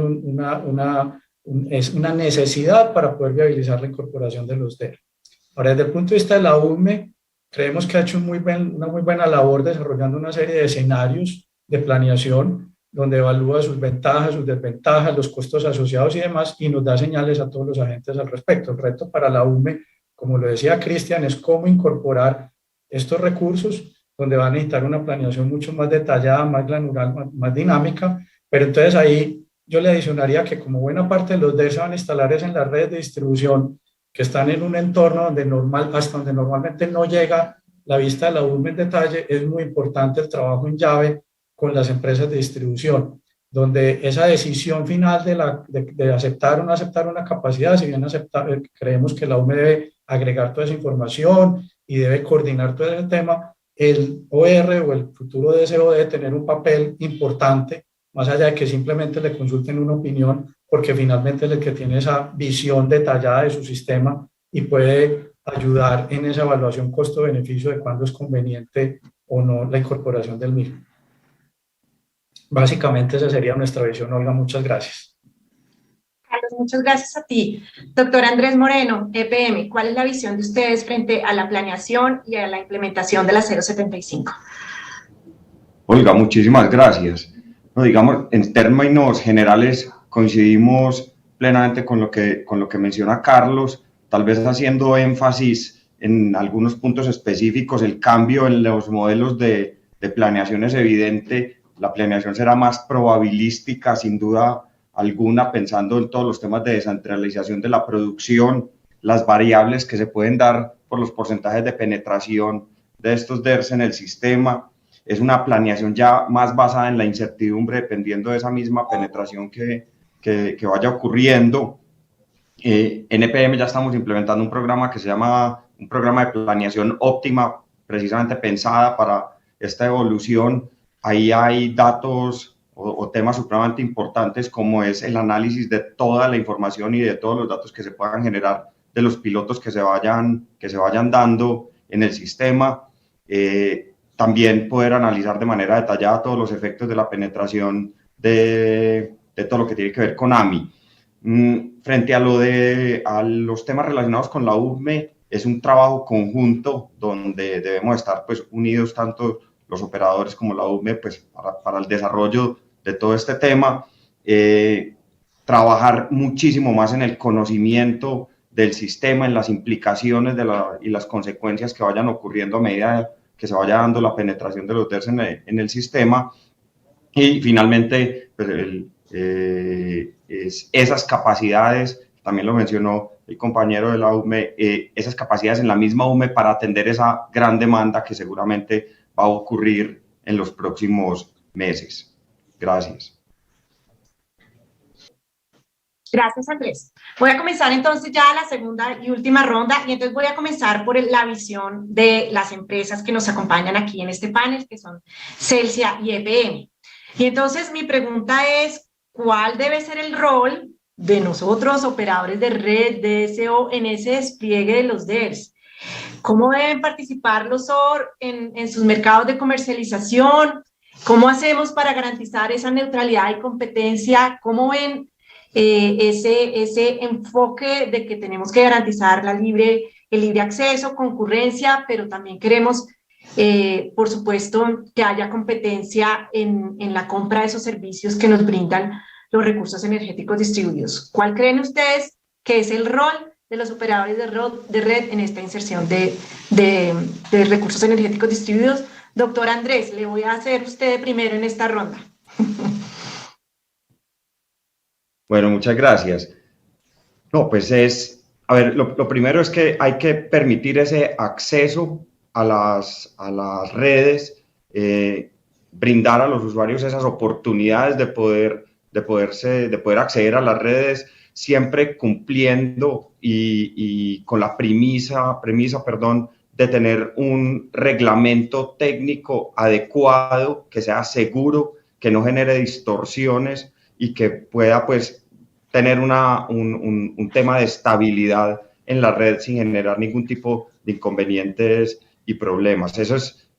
es una necesidad para poder viabilizar la incorporación de los DER. Ahora, desde el punto de vista de la UME, creemos que ha hecho una muy buena labor desarrollando una serie de escenarios de planeación donde evalúa sus ventajas, sus desventajas, los costos asociados y demás, y nos da señales a todos los agentes al respecto. El reto para la UME, como lo decía Cristian, es cómo incorporar estos recursos, donde van a necesitar una planeación mucho más detallada, más granular, más dinámica, pero entonces ahí yo le adicionaría que como buena parte de los DER se van a instalar es en las redes de distribución que están en un entorno hasta donde normalmente no llega la vista de la UME en detalle, es muy importante el trabajo en llave con las empresas de distribución, donde esa decisión final de aceptar o no aceptar una capacidad, si bien creemos que la UME debe agregar toda esa información y debe coordinar todo ese tema, el OR o el futuro DSO debe tener un papel importante, más allá de que simplemente le consulten una opinión, porque finalmente es el que tiene esa visión detallada de su sistema y puede ayudar en esa evaluación costo-beneficio de cuándo es conveniente o no la incorporación del mismo. Básicamente esa sería nuestra visión, Olga. Muchas gracias. Carlos, muchas gracias a ti. Doctor Andrés Moreno, EPM, ¿cuál es la visión de ustedes frente a la planeación y a la implementación de la 075? Olga, muchísimas gracias. No, digamos, en términos generales coincidimos plenamente con lo que menciona Carlos, tal vez haciendo énfasis en algunos puntos específicos. El cambio en los modelos de planeación es evidente. La planeación será más probabilística, sin duda alguna, pensando en todos los temas de descentralización de la producción, las variables que se pueden dar por los porcentajes de penetración de estos DERs en el sistema. Es una planeación ya más basada en la incertidumbre, dependiendo de esa misma penetración que vaya ocurriendo. En EPM ya estamos implementando un programa que se llama un programa de planeación óptima, precisamente pensada para esta evolución. Ahí hay datos o temas supremamente importantes, como es el análisis de toda la información y de todos los datos que se puedan generar de los pilotos que se vayan dando en el sistema. También poder analizar de manera detallada todos los efectos de la penetración de todo lo que tiene que ver con AMI. Frente a los temas relacionados con la UME, es un trabajo conjunto donde debemos estar pues unidos tanto los operadores como la UME pues para el desarrollo de todo este tema, trabajar muchísimo más en el conocimiento del sistema, en las implicaciones y las consecuencias que vayan ocurriendo a medida que se vaya dando la penetración de los DERs en el sistema. Y finalmente, pues, esas capacidades, también lo mencionó el compañero de la UME, esas capacidades en la misma UME para atender esa gran demanda que seguramente va a ocurrir en los próximos meses. Gracias. Gracias, Andrés. Voy a comenzar entonces ya la segunda y última ronda, y entonces voy a comenzar por la visión de las empresas que nos acompañan aquí en este panel, que son Celsia y EPM. Y entonces mi pregunta es, ¿cuál debe ser el rol de nosotros, operadores de red, DSO, en ese despliegue de los DERs? ¿Cómo deben participar los OR en sus mercados de comercialización? ¿Cómo hacemos para garantizar esa neutralidad y competencia? ¿Cómo ven ese enfoque de que tenemos que garantizar el libre acceso, concurrencia, pero también queremos, por supuesto, que haya competencia en la compra de esos servicios que nos brindan los recursos energéticos distribuidos? ¿Cuál creen ustedes que es el rol de los operadores de red en esta inserción de recursos energéticos distribuidos? Doctor Andrés, le voy a hacer usted primero en esta ronda. Bueno, muchas gracias. No, pues a ver, lo primero es que hay que permitir ese acceso a las redes, brindar a los usuarios esas oportunidades de poder acceder a las redes, siempre cumpliendo y con la premisa, perdón, de tener un reglamento técnico adecuado, que sea seguro, que no genere distorsiones y que pueda pues tener un tema de estabilidad en la red sin generar ningún tipo de inconvenientes y problemas. Eso es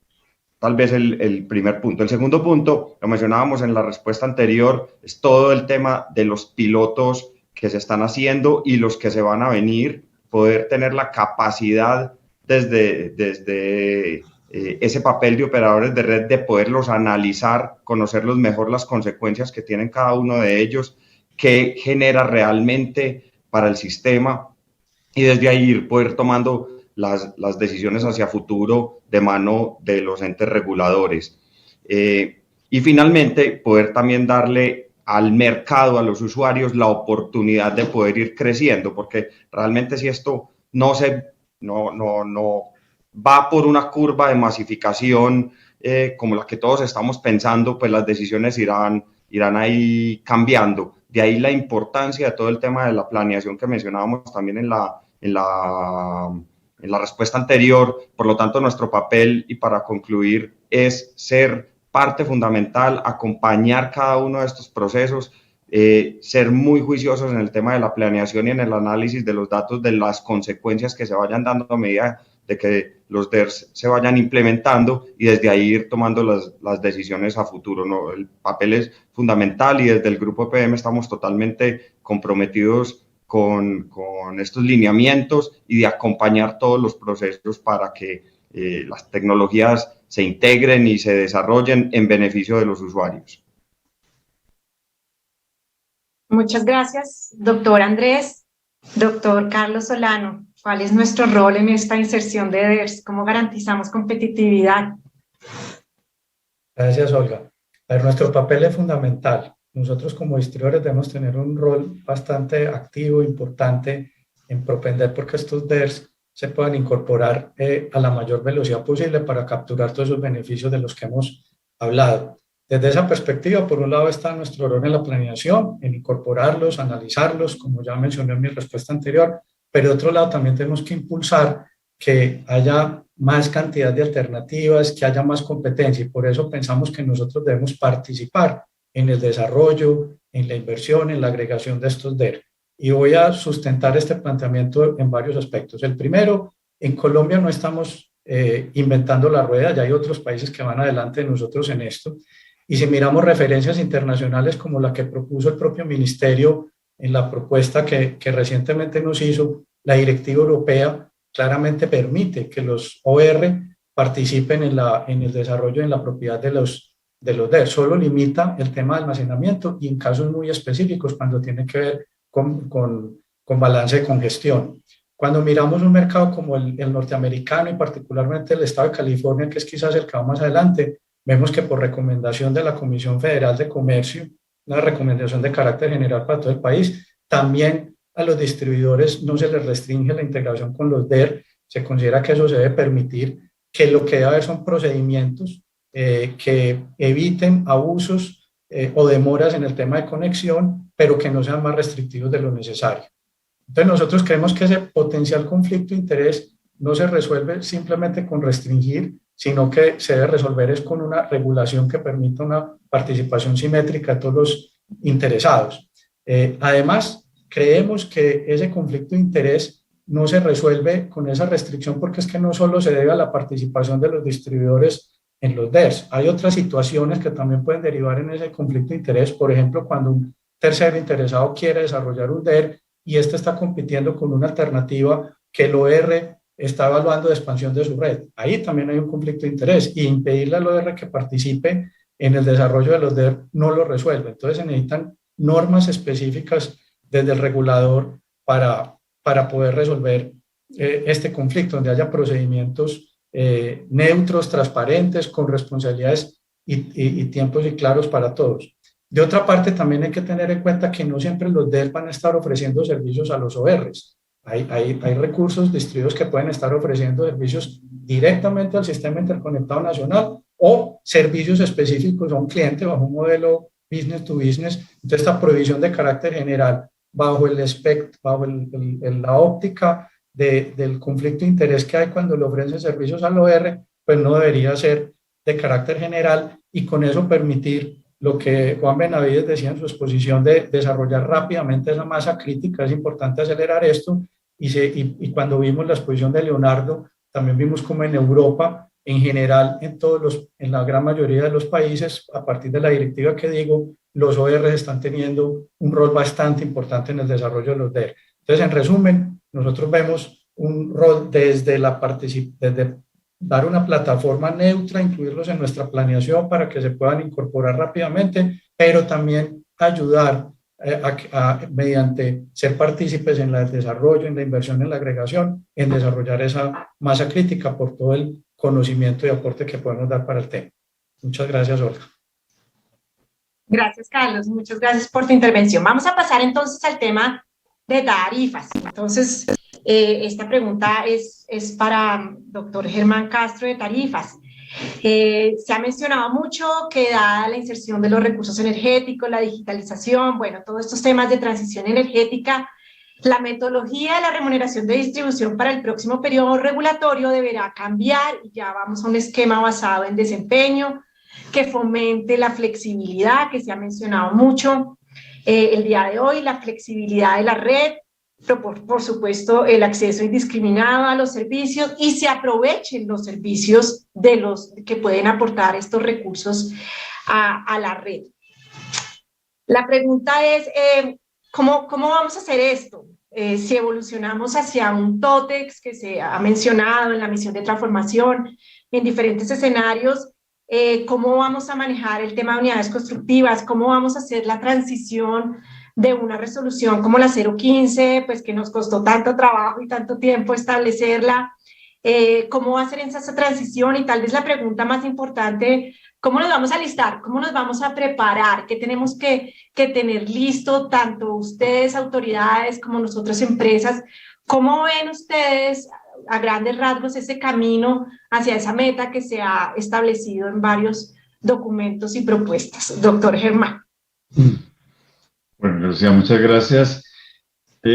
tal vez el primer punto. El segundo punto, lo mencionábamos en la respuesta anterior, es todo el tema de los pilotos que se están haciendo y los que se van a venir, poder tener la capacidad desde ese papel de operadores de red de poderlos analizar, conocerlos mejor las consecuencias que tienen cada uno de ellos, qué genera realmente para el sistema y desde ahí ir poder tomando las decisiones hacia futuro de mano de los entes reguladores. Y finalmente, poder también darle al mercado, a los usuarios, la oportunidad de poder ir creciendo, porque realmente si esto no va por una curva de masificación como la que todos estamos pensando, pues las decisiones irán ahí cambiando. De ahí la importancia de todo el tema de la planeación que mencionábamos también en la respuesta anterior. Por lo tanto, nuestro papel, y para concluir, es ser parte fundamental, acompañar cada uno de estos procesos, ser muy juiciosos en el tema de la planeación y en el análisis de los datos, de las consecuencias que se vayan dando a medida de que los DERs se vayan implementando y desde ahí ir tomando las decisiones a futuro, ¿no? El papel es fundamental y desde el Grupo EPM estamos totalmente comprometidos con estos lineamientos y de acompañar todos los procesos para que las tecnologías se integren y se desarrollen en beneficio de los usuarios. Muchas gracias, doctor Andrés. Doctor Carlos Solano, ¿cuál es nuestro rol en esta inserción de DERs? ¿Cómo garantizamos competitividad? Gracias, Olga. A ver, nuestro papel es fundamental. Nosotros como distribuidores debemos tener un rol bastante activo, importante, en propender porque estos DERs se puedan incorporar a la mayor velocidad posible para capturar todos esos beneficios de los que hemos hablado. Desde esa perspectiva, por un lado está nuestro rol en la planeación, en incorporarlos, analizarlos, como ya mencioné en mi respuesta anterior, pero de otro lado también tenemos que impulsar que haya más cantidad de alternativas, que haya más competencia, y por eso pensamos que nosotros debemos participar en el desarrollo, en la inversión, en la agregación de estos DER. Y voy a sustentar este planteamiento en varios aspectos. El primero, en Colombia no estamos inventando la rueda, ya hay otros países que van adelante de nosotros en esto. Y si miramos referencias internacionales como la que propuso el propio ministerio en la propuesta que recientemente nos hizo, la directiva europea claramente permite que los OR participen en el desarrollo y en la propiedad de los DER. Solo limita el tema de almacenamiento y en casos muy específicos cuando tiene que ver con balance de congestión. Cuando miramos un mercado como el norteamericano y particularmente el estado de California, que es quizás el que va más adelante, vemos que por recomendación de la Comisión Federal de Comercio, una recomendación de carácter general para todo el país, también a los distribuidores no se les restringe la integración con los DER, se considera que eso se debe permitir, que lo que debe haber son procedimientos que eviten abusos o demoras en el tema de conexión, pero que no sean más restrictivos de lo necesario. Entonces nosotros creemos que ese potencial conflicto de interés no se resuelve simplemente con restringir, sino que se debe resolver es con una regulación que permita una participación simétrica de todos los interesados. Además, creemos que ese conflicto de interés no se resuelve con esa restricción porque es que no solo se debe a la participación de los distribuidores en los DERs, hay otras situaciones que también pueden derivar en ese conflicto de interés, por ejemplo, cuando un tercero interesado quiere desarrollar un DER y este está compitiendo con una alternativa que el OR está evaluando de expansión de su red. Ahí también hay un conflicto de interés y impedirle al OR que participe en el desarrollo de los DER no lo resuelve. Entonces se necesitan normas específicas desde el regulador para poder resolver este conflicto, donde haya procedimientos neutros, transparentes, con responsabilidades y tiempos y claros para todos. De otra parte, también hay que tener en cuenta que no siempre los DER van a estar ofreciendo servicios a los ORs. Hay recursos distribuidos que pueden estar ofreciendo servicios directamente al sistema interconectado nacional o servicios específicos a un cliente bajo un modelo business to business. Entonces, esta prohibición de carácter general bajo el espectro, bajo la óptica del conflicto de interés que hay cuando le ofrecen servicios al OR, pues no debería ser de carácter general y con eso permitir lo que Juan Benavides decía en su exposición de desarrollar rápidamente esa masa crítica. Es importante acelerar esto y cuando vimos la exposición de Leonardo, también vimos como en Europa, en general, en la gran mayoría de los países, a partir de la directiva que digo, los OR están teniendo un rol bastante importante en el desarrollo de los DER. Entonces, en resumen, nosotros vemos un rol desde dar una plataforma neutra, incluirlos en nuestra planeación para que se puedan incorporar rápidamente, pero también ayudar mediante ser partícipes en el desarrollo, en la inversión, en la agregación, en desarrollar esa masa crítica por todo el conocimiento y aporte que podemos dar para el tema. Muchas gracias, Olga. Gracias, Carlos. Muchas gracias por tu intervención. Vamos a pasar entonces al tema de tarifas. Entonces, esta pregunta es para doctor Germán Castro de tarifas. Se ha mencionado mucho que dada la inserción de los recursos energéticos, la digitalización, bueno, todos estos temas de transición energética, la metodología de la remuneración de distribución para el próximo periodo regulatorio deberá cambiar y ya vamos a un esquema basado en desempeño que fomente la flexibilidad que se ha mencionado mucho el día de hoy, la flexibilidad de la red, pero por supuesto el acceso indiscriminado a los servicios y se aprovechen los servicios de los que pueden aportar estos recursos a la red. La pregunta es, ¿cómo vamos a hacer esto? Si evolucionamos hacia un TOTEX que se ha mencionado en la misión de transformación en diferentes escenarios, ¿cómo vamos a manejar el tema de unidades constructivas? ¿Cómo vamos a hacer la transición de una resolución como la 015, pues que nos costó tanto trabajo y tanto tiempo establecerla? ¿Cómo va a ser esa transición? Y tal vez la pregunta más importante, ¿cómo nos vamos a alistar? ¿Cómo nos vamos a preparar? ¿Qué tenemos que tener listo, tanto ustedes, autoridades, como nosotras, empresas? ¿Cómo ven ustedes a grandes rasgos ese camino hacia esa meta que se ha establecido en varios documentos y propuestas? Doctor Germán. Bueno, Lucía, muchas gracias.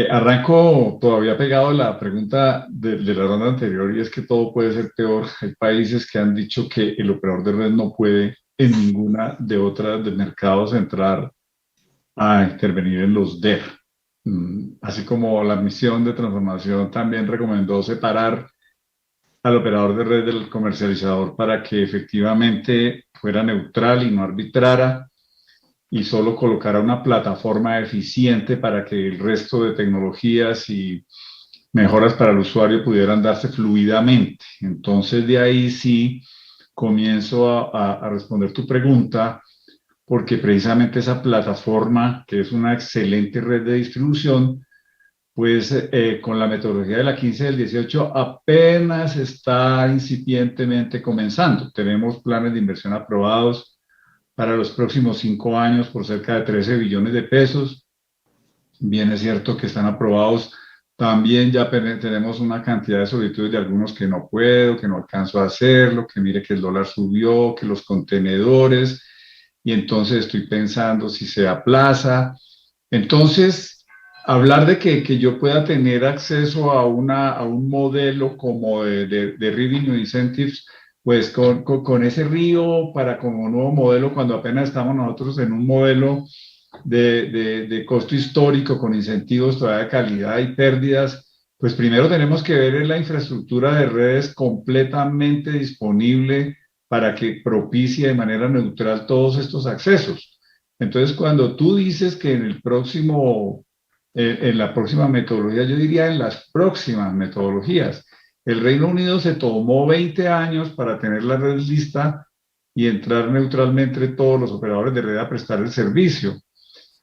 Arranco todavía pegado a la pregunta de la ronda anterior, y es que todo puede ser peor. Hay países que han dicho que el operador de red no puede en ninguna de otras de mercados entrar a intervenir en los DER. Así como la misión de transformación también recomendó separar al operador de red del comercializador para que efectivamente fuera neutral y no arbitrara, y solo colocara una plataforma eficiente para que el resto de tecnologías y mejoras para el usuario pudieran darse fluidamente. Entonces, de ahí sí comienzo a responder tu pregunta, porque precisamente esa plataforma, que es una excelente red de distribución, pues con la metodología de la 15 del 18 apenas está incipientemente comenzando. Tenemos planes de inversión aprobados para los próximos 5 años por cerca de 13 billones de pesos. Bien es cierto que están aprobados. También ya tenemos una cantidad de solicitudes de algunos que no puedo, que no alcanzo a hacerlo, que mire que el dólar subió, que los contenedores, y entonces estoy pensando si se aplaza. Entonces, hablar de que yo pueda tener acceso a un modelo como de Revenue Incentives, pues con ese río para como un nuevo modelo, cuando apenas estamos nosotros en un modelo de costo histórico con incentivos todavía de calidad y pérdidas, pues primero tenemos que ver la infraestructura de redes completamente disponible para que propicie de manera neutral todos estos accesos. Entonces, cuando tú dices que en la próxima metodología, yo diría en las próximas metodologías, el Reino Unido se tomó 20 años para tener la red lista y entrar neutralmente todos los operadores de red a prestar el servicio.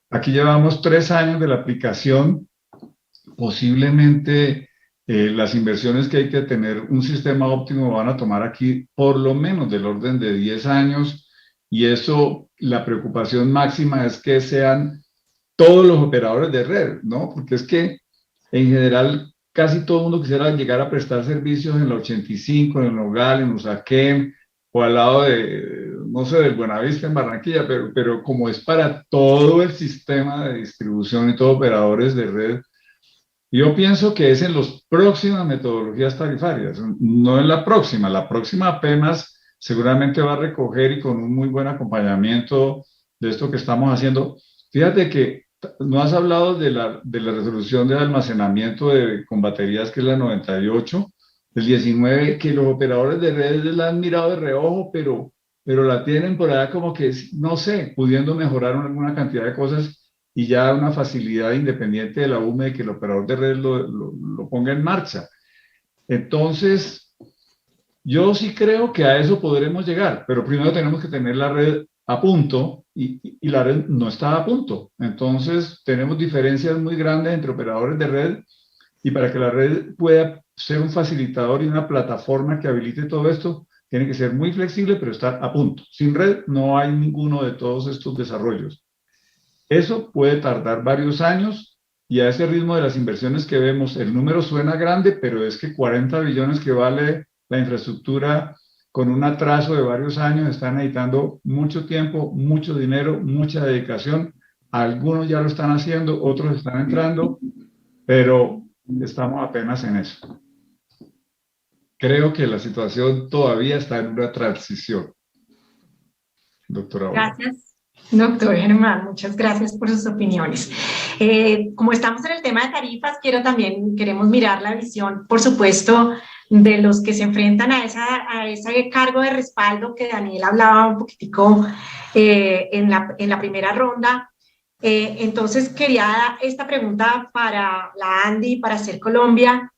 Aquí llevamos 3 años de la aplicación. Posiblemente las inversiones que hay que tener un sistema óptimo van a tomar aquí por lo menos del orden de 10 años, y eso, la preocupación máxima es que sean todos los operadores de red, ¿no? Porque es que en general casi todo el mundo quisiera llegar a prestar servicios en la 85, en el Nogal, en Usaquén, o al lado de no sé, del Buenavista en Barranquilla, pero como es para todo el sistema de distribución y todos operadores de red, yo pienso que es en las próximas metodologías tarifarias, no en la próxima apenas seguramente va a recoger y con un muy buen acompañamiento de esto que estamos haciendo. Fíjate que no has hablado de la resolución de almacenamiento con baterías, que es la 98, del 19, que los operadores de redes la han mirado de reojo, pero la tienen por allá como que, no sé, pudiendo mejorar alguna cantidad de cosas y ya una facilidad independiente de la UME de que el operador de redes lo ponga en marcha. Entonces, yo sí creo que a eso podremos llegar, pero primero tenemos que tener la red a punto y la red no está a punto. Entonces, tenemos diferencias muy grandes entre operadores de red y para que la red pueda ser un facilitador y una plataforma que habilite todo esto, tiene que ser muy flexible, pero estar a punto. Sin red no hay ninguno de todos estos desarrollos. Eso puede tardar varios años y a ese ritmo de las inversiones que vemos, el número suena grande, pero es que 40 billones que vale la infraestructura con un atraso de varios años están necesitando mucho tiempo, mucho dinero, mucha dedicación. Algunos ya lo están haciendo, otros están entrando, pero estamos apenas en eso. Creo que la situación todavía está en una transición. Doctora Olga. Gracias, doctor Germán. Muchas gracias por sus opiniones. Como estamos en el tema de tarifas, queremos mirar la visión, por supuesto, de los que se enfrentan a ese cargo de respaldo que Daniel hablaba un poquitico en la primera ronda. Entonces, quería esta pregunta para la ANDI, para Ser Colombia.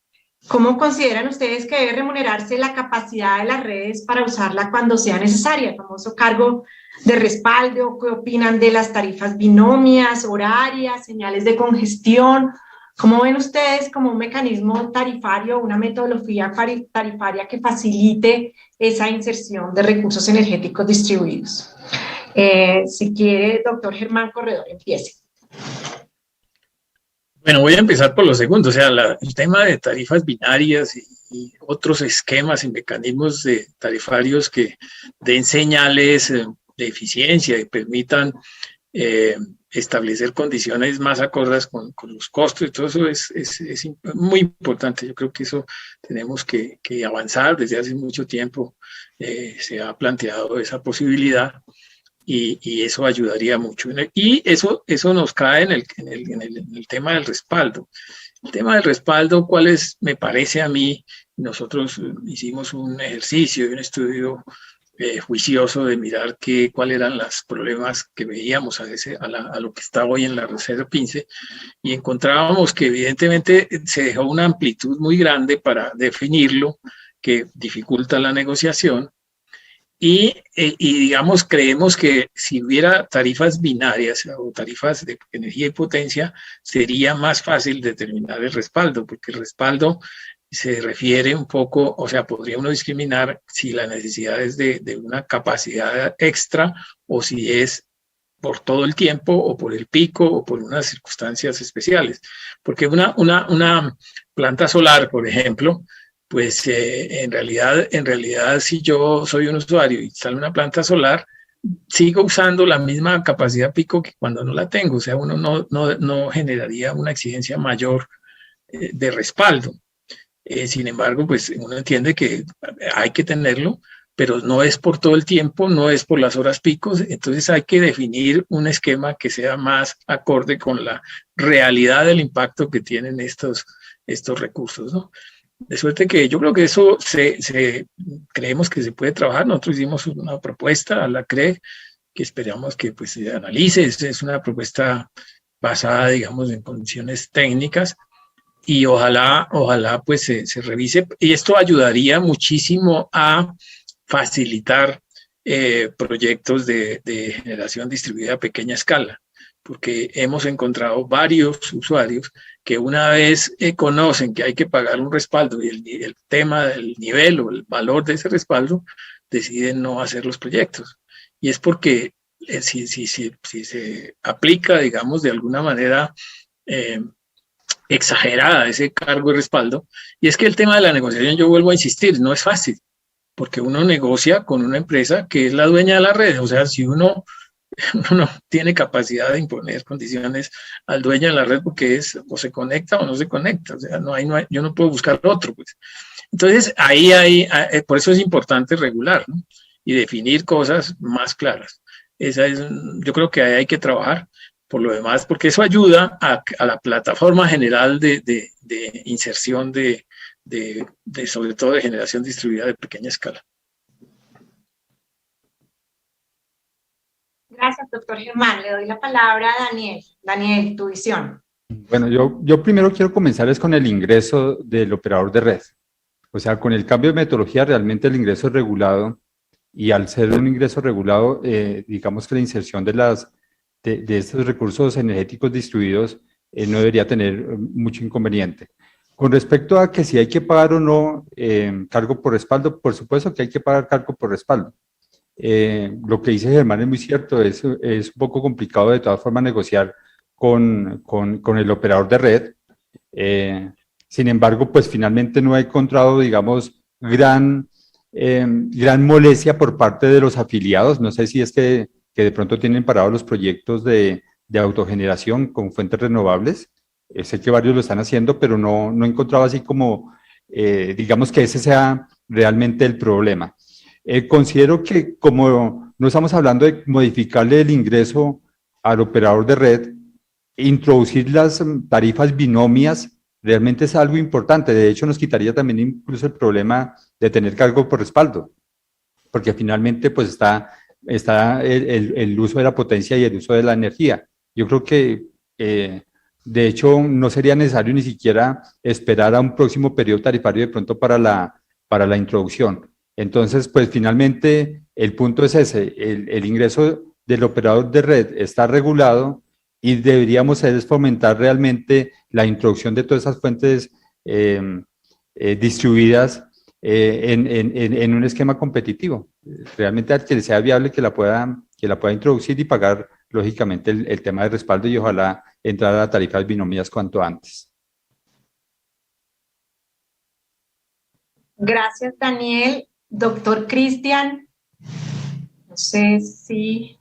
¿Cómo consideran ustedes que debe remunerarse la capacidad de las redes para usarla cuando sea necesaria? El famoso cargo de respaldo. ¿Qué opinan de las tarifas binomias, horarias, señales de congestión? ¿Cómo ven ustedes como un mecanismo tarifario, una metodología tarifaria que facilite esa inserción de recursos energéticos distribuidos? Si quiere, doctor Germán Corredor, empiece. Bueno, voy a empezar por lo segundo, o sea, el tema de tarifas binarias y otros esquemas y mecanismos tarifarios que den señales de eficiencia y permitan establecer condiciones más acordes con los costos y todo eso es muy importante. Yo creo que eso tenemos que avanzar. Desde hace mucho tiempo se ha planteado esa posibilidad. Y eso ayudaría mucho. Y eso nos cae en el tema del respaldo. El tema del respaldo, me parece a mí, nosotros hicimos un ejercicio y un estudio juicioso de mirar cuáles eran los problemas que veíamos a lo que está hoy en la Reserva PINCE, y encontrábamos que evidentemente se dejó una amplitud muy grande para definirlo, que dificulta la negociación. Y digamos, creemos que si hubiera tarifas binarias o tarifas de energía y potencia, sería más fácil determinar el respaldo, porque el respaldo se refiere un poco, o sea, podría uno discriminar si la necesidad es de una capacidad extra o si es por todo el tiempo o por el pico o por unas circunstancias especiales. Porque una planta solar, por ejemplo, pues en realidad si yo soy un usuario y instalo una planta solar, sigo usando la misma capacidad pico que cuando no la tengo. O sea, uno no generaría una exigencia mayor de respaldo. Sin embargo, pues uno entiende que hay que tenerlo, pero no es por todo el tiempo, no es por las horas picos. Entonces hay que definir un esquema que sea más acorde con la realidad del impacto que tienen estos recursos, ¿no? De suerte que yo creo que eso creemos que se puede trabajar. Nosotros hicimos una propuesta a la CRE que esperamos que pues, se analice. Es una propuesta basada, digamos, en condiciones técnicas y ojalá pues se revise. Y esto ayudaría muchísimo a facilitar proyectos de generación distribuida a pequeña escala, porque hemos encontrado varios usuarios que una vez conocen que hay que pagar un respaldo y el tema del nivel o el valor de ese respaldo, deciden no hacer los proyectos. Y es porque si se aplica, digamos, de alguna manera exagerada ese cargo de respaldo, y es que el tema de la negociación, yo vuelvo a insistir, no es fácil, porque uno negocia con una empresa que es la dueña de la red. O sea, si uno no tiene capacidad de imponer condiciones al dueño de la red, porque es o se conecta o no se conecta, o sea, yo no puedo buscar otro, pues. Entonces, por eso es importante regular, ¿no? Y definir cosas más claras. Yo creo que ahí hay que trabajar. Por lo demás, porque eso ayuda a la plataforma general de inserción sobre todo de generación distribuida de pequeña escala. Gracias, doctor Germán. Le doy la palabra a Daniel. Daniel, tu visión. Bueno, yo primero quiero comenzar es con el ingreso del operador de red. O sea, con el cambio de metodología, realmente el ingreso es regulado, y al ser un ingreso regulado, digamos que la inserción de estos recursos energéticos distribuidos no debería tener mucho inconveniente. Con respecto a que si hay que pagar o no cargo por respaldo, por supuesto que hay que pagar cargo por respaldo. Lo que dice Germán es muy cierto, es un poco complicado de todas formas negociar con el operador de red. Sin embargo, pues finalmente no he encontrado, digamos, gran molestia por parte de los afiliados. No sé si es que de pronto tienen parados los proyectos de autogeneración con fuentes renovables. Sé que varios lo están haciendo, pero no he encontrado así como, digamos, que ese sea realmente el problema. Considero que como no estamos hablando de modificarle el ingreso al operador de red, introducir las tarifas binomias realmente es algo importante. De hecho, nos quitaría también incluso el problema de tener cargo por respaldo, porque finalmente pues está el uso de la potencia y el uso de la energía. Yo creo que, de hecho, no sería necesario ni siquiera esperar a un próximo periodo tarifario de pronto para la introducción. Entonces, pues finalmente el punto es ese, el ingreso del operador de red está regulado y deberíamos fomentar realmente la introducción de todas esas fuentes distribuidas en un esquema competitivo. Realmente al que sea viable que la pueda introducir y pagar, lógicamente, el tema de respaldo, y ojalá entrar a la tarifa de binomias cuanto antes. Gracias, Daniel. Doctor Cristian, no sé si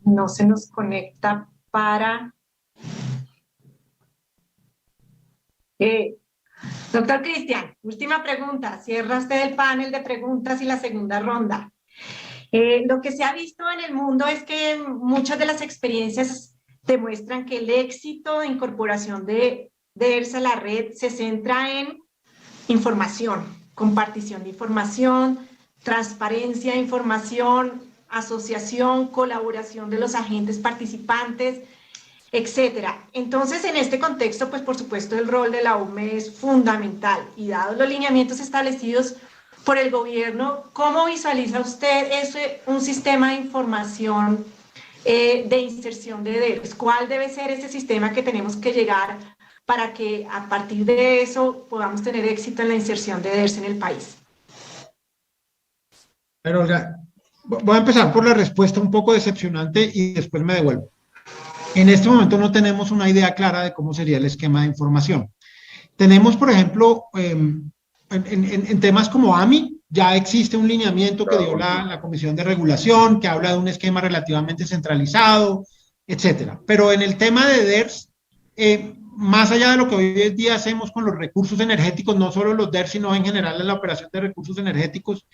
no se nos conecta para... Doctor Cristian, última pregunta. Cierra usted el panel de preguntas y la segunda ronda. Lo que se ha visto en el mundo es que muchas de las experiencias demuestran que el éxito de incorporación de ERSA a la red se centra en información, compartición de información, transparencia de información, asociación, colaboración de los agentes participantes, etcétera. Entonces, en este contexto, pues por supuesto el rol de la UME es fundamental, y dados los lineamientos establecidos por el gobierno, ¿cómo visualiza usted un sistema de información de inserción de DERS? ¿Cuál debe ser ese sistema que tenemos que llegar para que a partir de eso podamos tener éxito en la inserción de DERS en el país? Pero Olga, voy a empezar por la respuesta un poco decepcionante y después me devuelvo. En este momento no tenemos una idea clara de cómo sería el esquema de información. Tenemos, por ejemplo, en temas como AMI, ya existe un lineamiento que dio la Comisión de Regulación, que habla de un esquema relativamente centralizado, etcétera. Pero en el tema de DERS, más allá de lo que hoy en día hacemos con los recursos energéticos, no solo los DERS, sino en general en la operación de recursos energéticos,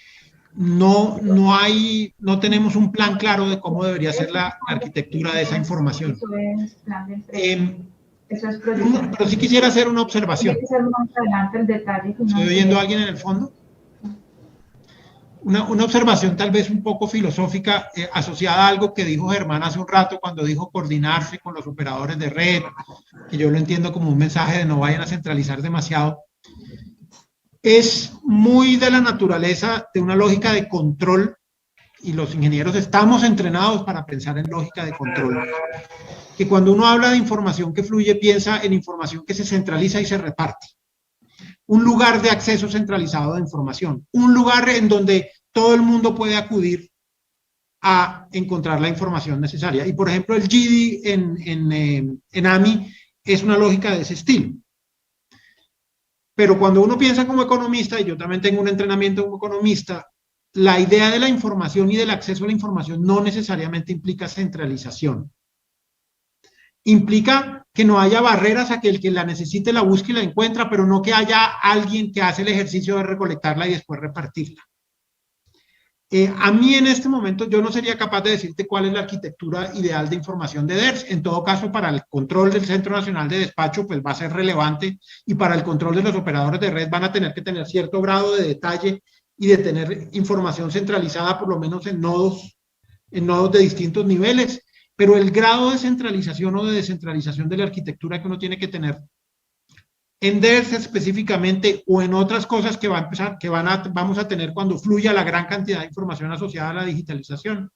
no tenemos un plan claro de cómo debería ser la arquitectura de esa información. Pero sí quisiera hacer una observación. ¿Estoy oyendo a alguien en el fondo? Una observación tal vez un poco filosófica asociada a algo que dijo Germán hace un rato cuando dijo coordinarse con los operadores de red, que yo lo entiendo como un mensaje de no vayan a centralizar demasiado. Es muy de la naturaleza de una lógica de control, y los ingenieros estamos entrenados para pensar en lógica de control. Que cuando uno habla de información que fluye, piensa en información que se centraliza y se reparte. Un lugar de acceso centralizado de información. Un lugar en donde todo el mundo puede acudir a encontrar la información necesaria. Y por ejemplo, el GD en AMI es una lógica de ese estilo. pero cuando uno piensa como economista, y yo también tengo un entrenamiento como economista, la idea de la información y del acceso a la información no necesariamente implica centralización. Implica que no haya barreras a que el que la necesite la busque y la encuentra, pero no que haya alguien que hace el ejercicio de recolectarla y después repartirla. A mí en este momento yo no sería capaz de decirte cuál es la arquitectura ideal de información de DERS. En todo caso, para el control del Centro Nacional de Despacho, pues va a ser relevante, y para el control de los operadores de red van a tener que tener cierto grado de detalle y de tener información centralizada, por lo menos en nodos de distintos niveles. Pero el grado de centralización o de descentralización de la arquitectura que uno tiene que tener en DERS específicamente, o en otras cosas que vamos a tener cuando fluya la gran cantidad de información asociada a la digitalización,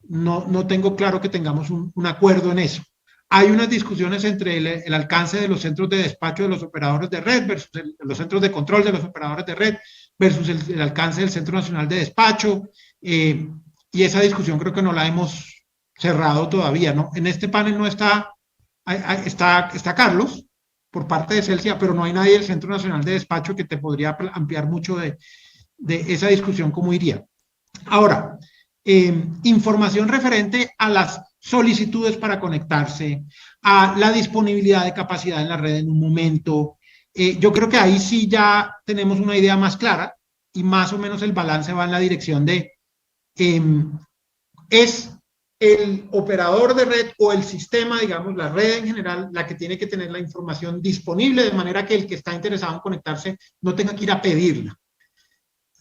no tengo claro que tengamos un acuerdo en eso. Hay unas discusiones entre el alcance de los centros de despacho de los operadores de red versus los centros de control de los operadores de red versus el alcance del Centro Nacional de Despacho, y esa discusión creo que no la hemos cerrado todavía, ¿no? En este panel no está Carlos, por parte de Celsia, pero no hay nadie del Centro Nacional de Despacho que te podría ampliar mucho de esa discusión, cómo iría. Ahora, información referente a las solicitudes para conectarse, a la disponibilidad de capacidad en la red en un momento. Yo creo que ahí sí ya tenemos una idea más clara, y más o menos el balance va en la dirección de es el operador de red o el sistema, digamos, la red en general, la que tiene que tener la información disponible, de manera que el que está interesado en conectarse no tenga que ir a pedirla.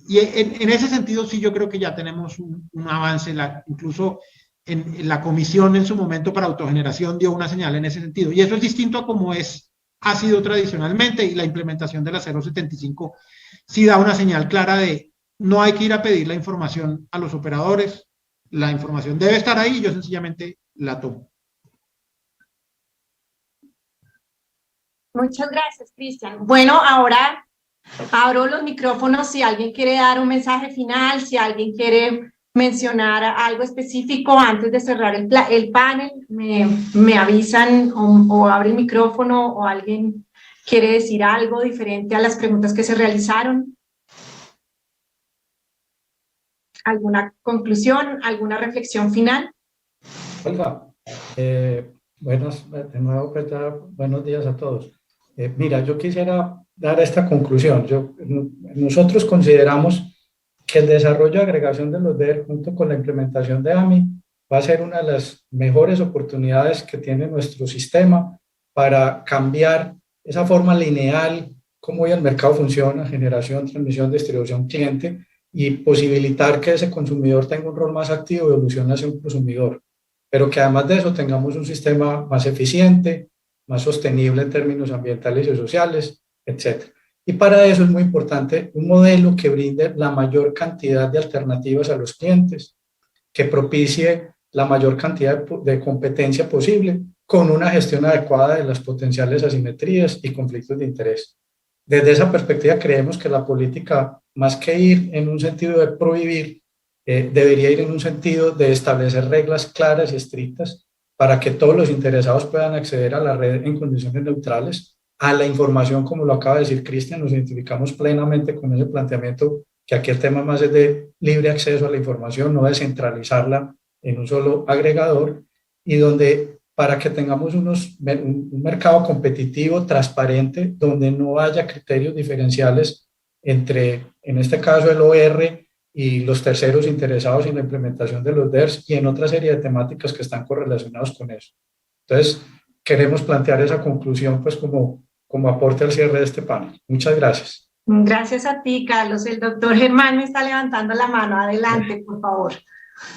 Y en ese sentido sí yo creo que ya tenemos un avance, incluso en la comisión en su momento para autogeneración dio una señal en ese sentido, y eso es distinto a como ha sido tradicionalmente, y la implementación de la 075 sí da una señal clara de no hay que ir a pedir la información a los operadores. La información debe estar ahí y yo sencillamente la tomo. Muchas gracias, Cristian. Bueno, ahora abro los micrófonos si alguien quiere dar un mensaje final, si alguien quiere mencionar algo específico antes de cerrar el panel, me avisan o abre el micrófono, o alguien quiere decir algo diferente a las preguntas que se realizaron. ¿Alguna conclusión, alguna reflexión final? Olga, de nuevo, buenos días a todos. Mira, yo quisiera dar esta conclusión. Nosotros consideramos que el desarrollo de agregación de los DER junto con la implementación de AMI va a ser una de las mejores oportunidades que tiene nuestro sistema para cambiar esa forma lineal, cómo hoy el mercado funciona, generación, transmisión, distribución, cliente, y posibilitar que ese consumidor tenga un rol más activo y evolucione hacia un consumidor, pero que además de eso tengamos un sistema más eficiente, más sostenible en términos ambientales y sociales, etc. Y para eso es muy importante un modelo que brinde la mayor cantidad de alternativas a los clientes, que propicie la mayor cantidad de competencia posible, con una gestión adecuada de las potenciales asimetrías y conflictos de interés. Desde esa perspectiva creemos que la política, más que ir en un sentido de prohibir, debería ir en un sentido de establecer reglas claras y estrictas para que todos los interesados puedan acceder a la red en condiciones neutrales, a la información, como lo acaba de decir Cristian. Nos identificamos plenamente con ese planteamiento, que aquí el tema más es de libre acceso a la información, no de centralizarla en un solo agregador, y donde para que tengamos un mercado competitivo, transparente, donde no haya criterios diferenciales entre, en este caso, el OR y los terceros interesados en la implementación de los DERS, y en otra serie de temáticas que están correlacionados con eso. Entonces, queremos plantear esa conclusión pues como aporte al cierre de este panel. Muchas gracias. Gracias a ti, Carlos. El doctor Germán me está levantando la mano. Adelante, por favor.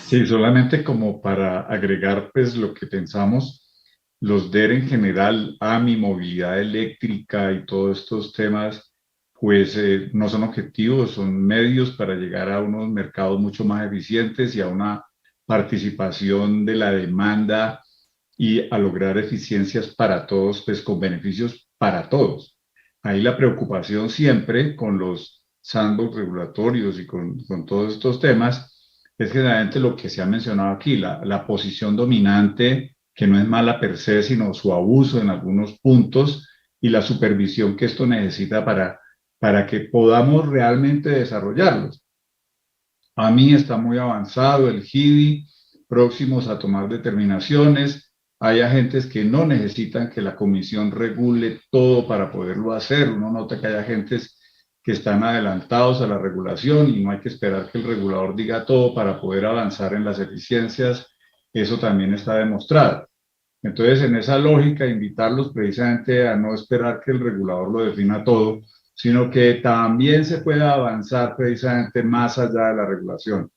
Sí, solamente como para agregar pues lo que pensamos, los DER en general, AMI, movilidad eléctrica y todos estos temas, pues no son objetivos, son medios para llegar a unos mercados mucho más eficientes y a una participación de la demanda y a lograr eficiencias para todos, pues con beneficios para todos. Ahí la preocupación siempre con los sandbox regulatorios y con todos estos temas es generalmente lo que se ha mencionado aquí, la posición dominante, que no es mala per se, sino su abuso en algunos puntos, y la supervisión que esto necesita para que podamos realmente desarrollarlos. A mí está muy avanzado el GIDI, próximos a tomar determinaciones. Hay agentes que no necesitan que la comisión regule todo para poderlo hacer. Uno nota que hay agentes que están adelantados a la regulación y no hay que esperar que el regulador diga todo para poder avanzar en las eficiencias. Eso también está demostrado. Entonces, en esa lógica, invitarlos precisamente a no esperar que el regulador lo defina todo, sino que también se pueda avanzar precisamente más allá de la regulación.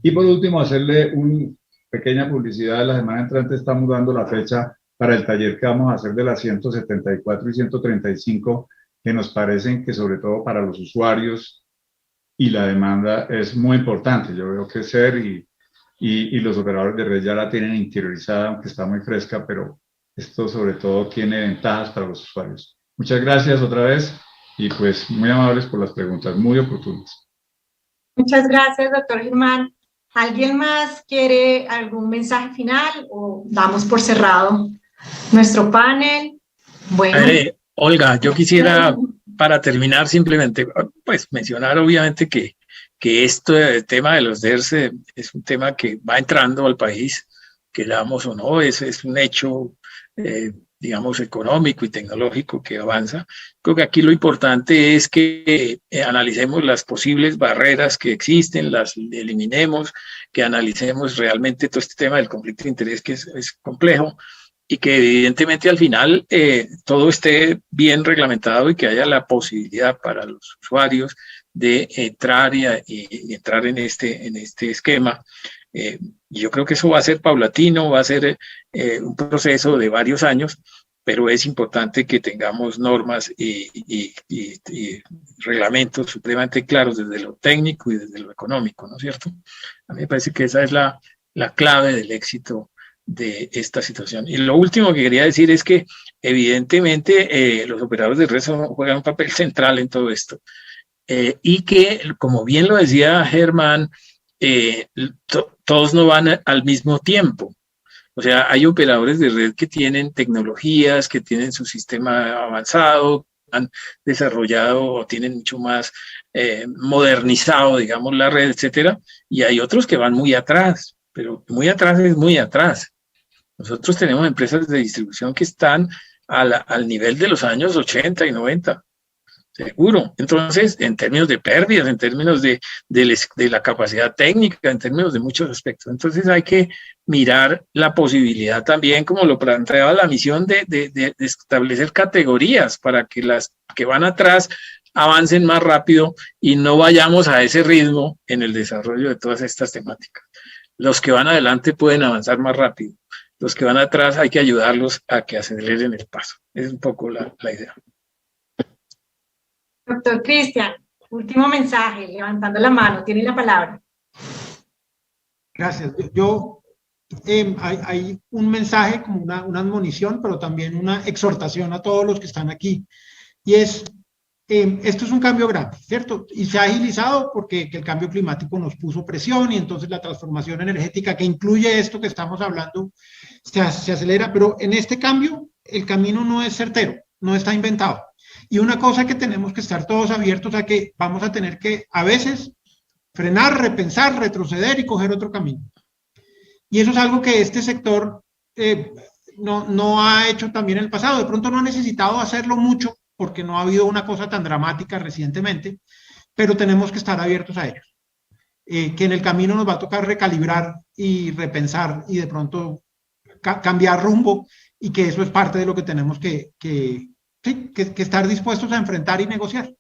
Y por último, hacerle una pequeña publicidad. La semana entrante estamos dando la fecha para el taller que vamos a hacer de las 174 y 135, que nos parecen que sobre todo para los usuarios y la demanda es muy importante. Yo veo que SER y los operadores de red ya la tienen interiorizada, aunque está muy fresca, pero esto sobre todo tiene ventajas para los usuarios. Muchas gracias otra vez y pues muy amables por las preguntas, muy oportunas. Muchas gracias, doctor Germán. ¿Alguien más quiere algún mensaje final o damos por cerrado nuestro panel? Bueno. Olga, yo quisiera, para terminar, simplemente pues mencionar obviamente que el tema de los DERS es un tema que va entrando al país, queramos o no, es un hecho, digamos, económico y tecnológico que avanza. Creo que aquí lo importante es que analicemos las posibles barreras que existen, las eliminemos, que analicemos realmente todo este tema del conflicto de interés que es complejo, y que evidentemente al final todo esté bien reglamentado y que haya la posibilidad para los usuarios de entrar y entrar en este esquema. Yo creo que eso va a ser paulatino, va a ser un proceso de varios años, pero es importante que tengamos normas y reglamentos supremamente claros desde lo técnico y desde lo económico, ¿no es cierto? A mí me parece que esa es la clave del éxito de esta situación. Y lo último que quería decir es que evidentemente los operadores de red juegan un papel central en todo esto, y que, como bien lo decía Germán, todos no van al mismo tiempo. O sea, hay operadores de red que tienen tecnologías, que tienen su sistema avanzado, han desarrollado o tienen mucho más modernizado, digamos, la red, etcétera, y hay otros que van muy atrás, pero muy atrás es muy atrás. Nosotros tenemos empresas de distribución que están al nivel de los años 80 y 90, seguro. Entonces, en términos de pérdidas, en términos de la capacidad técnica, en términos de muchos aspectos. Entonces, hay que mirar la posibilidad también, como lo planteaba la misión, de establecer categorías para que las que van atrás avancen más rápido y no vayamos a ese ritmo en el desarrollo de todas estas temáticas. Los que van adelante pueden avanzar más rápido. Los que van atrás hay que ayudarlos a que aceleren el paso. Es un poco la idea. Doctor Cristian, último mensaje, levantando la mano, tiene la palabra. Gracias. Hay un mensaje como una admonición, pero también una exhortación a todos los que están aquí. Y es, esto es un cambio grande, ¿cierto? Y se ha agilizado porque el cambio climático nos puso presión y entonces la transformación energética que incluye esto que estamos hablando se acelera, pero en este cambio el camino no es certero, no está inventado. Y una cosa que tenemos que estar todos abiertos a que vamos a tener que a veces frenar, repensar, retroceder y coger otro camino. Y eso es algo que este sector no ha hecho también en el pasado. De pronto no ha necesitado hacerlo mucho porque no ha habido una cosa tan dramática recientemente, pero tenemos que estar abiertos a ellos. Que en el camino nos va a tocar recalibrar y repensar y de pronto cambiar rumbo, y que eso es parte de lo que tenemos que estar dispuestos a enfrentar y negociar.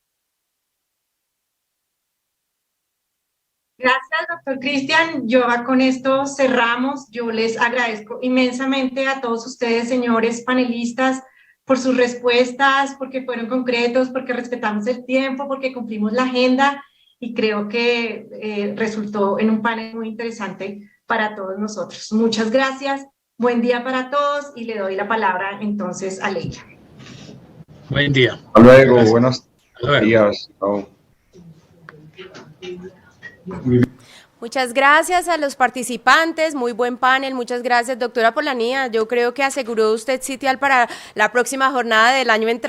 Gracias, doctor Cristian. Yo con esto cerramos. Yo les agradezco inmensamente a todos ustedes, señores panelistas, por sus respuestas, porque fueron concretos, porque respetamos el tiempo, porque cumplimos la agenda, y creo que resultó en un panel muy interesante para todos nosotros. Muchas gracias. Buen día para todos, y le doy la palabra entonces a Leila. Buen día. Hasta luego, Gracias. buenos días. Chao. Muchas gracias a los participantes, muy buen panel, muchas gracias, doctora Polanía. Yo creo que aseguró usted sitial para la próxima jornada del año entrante.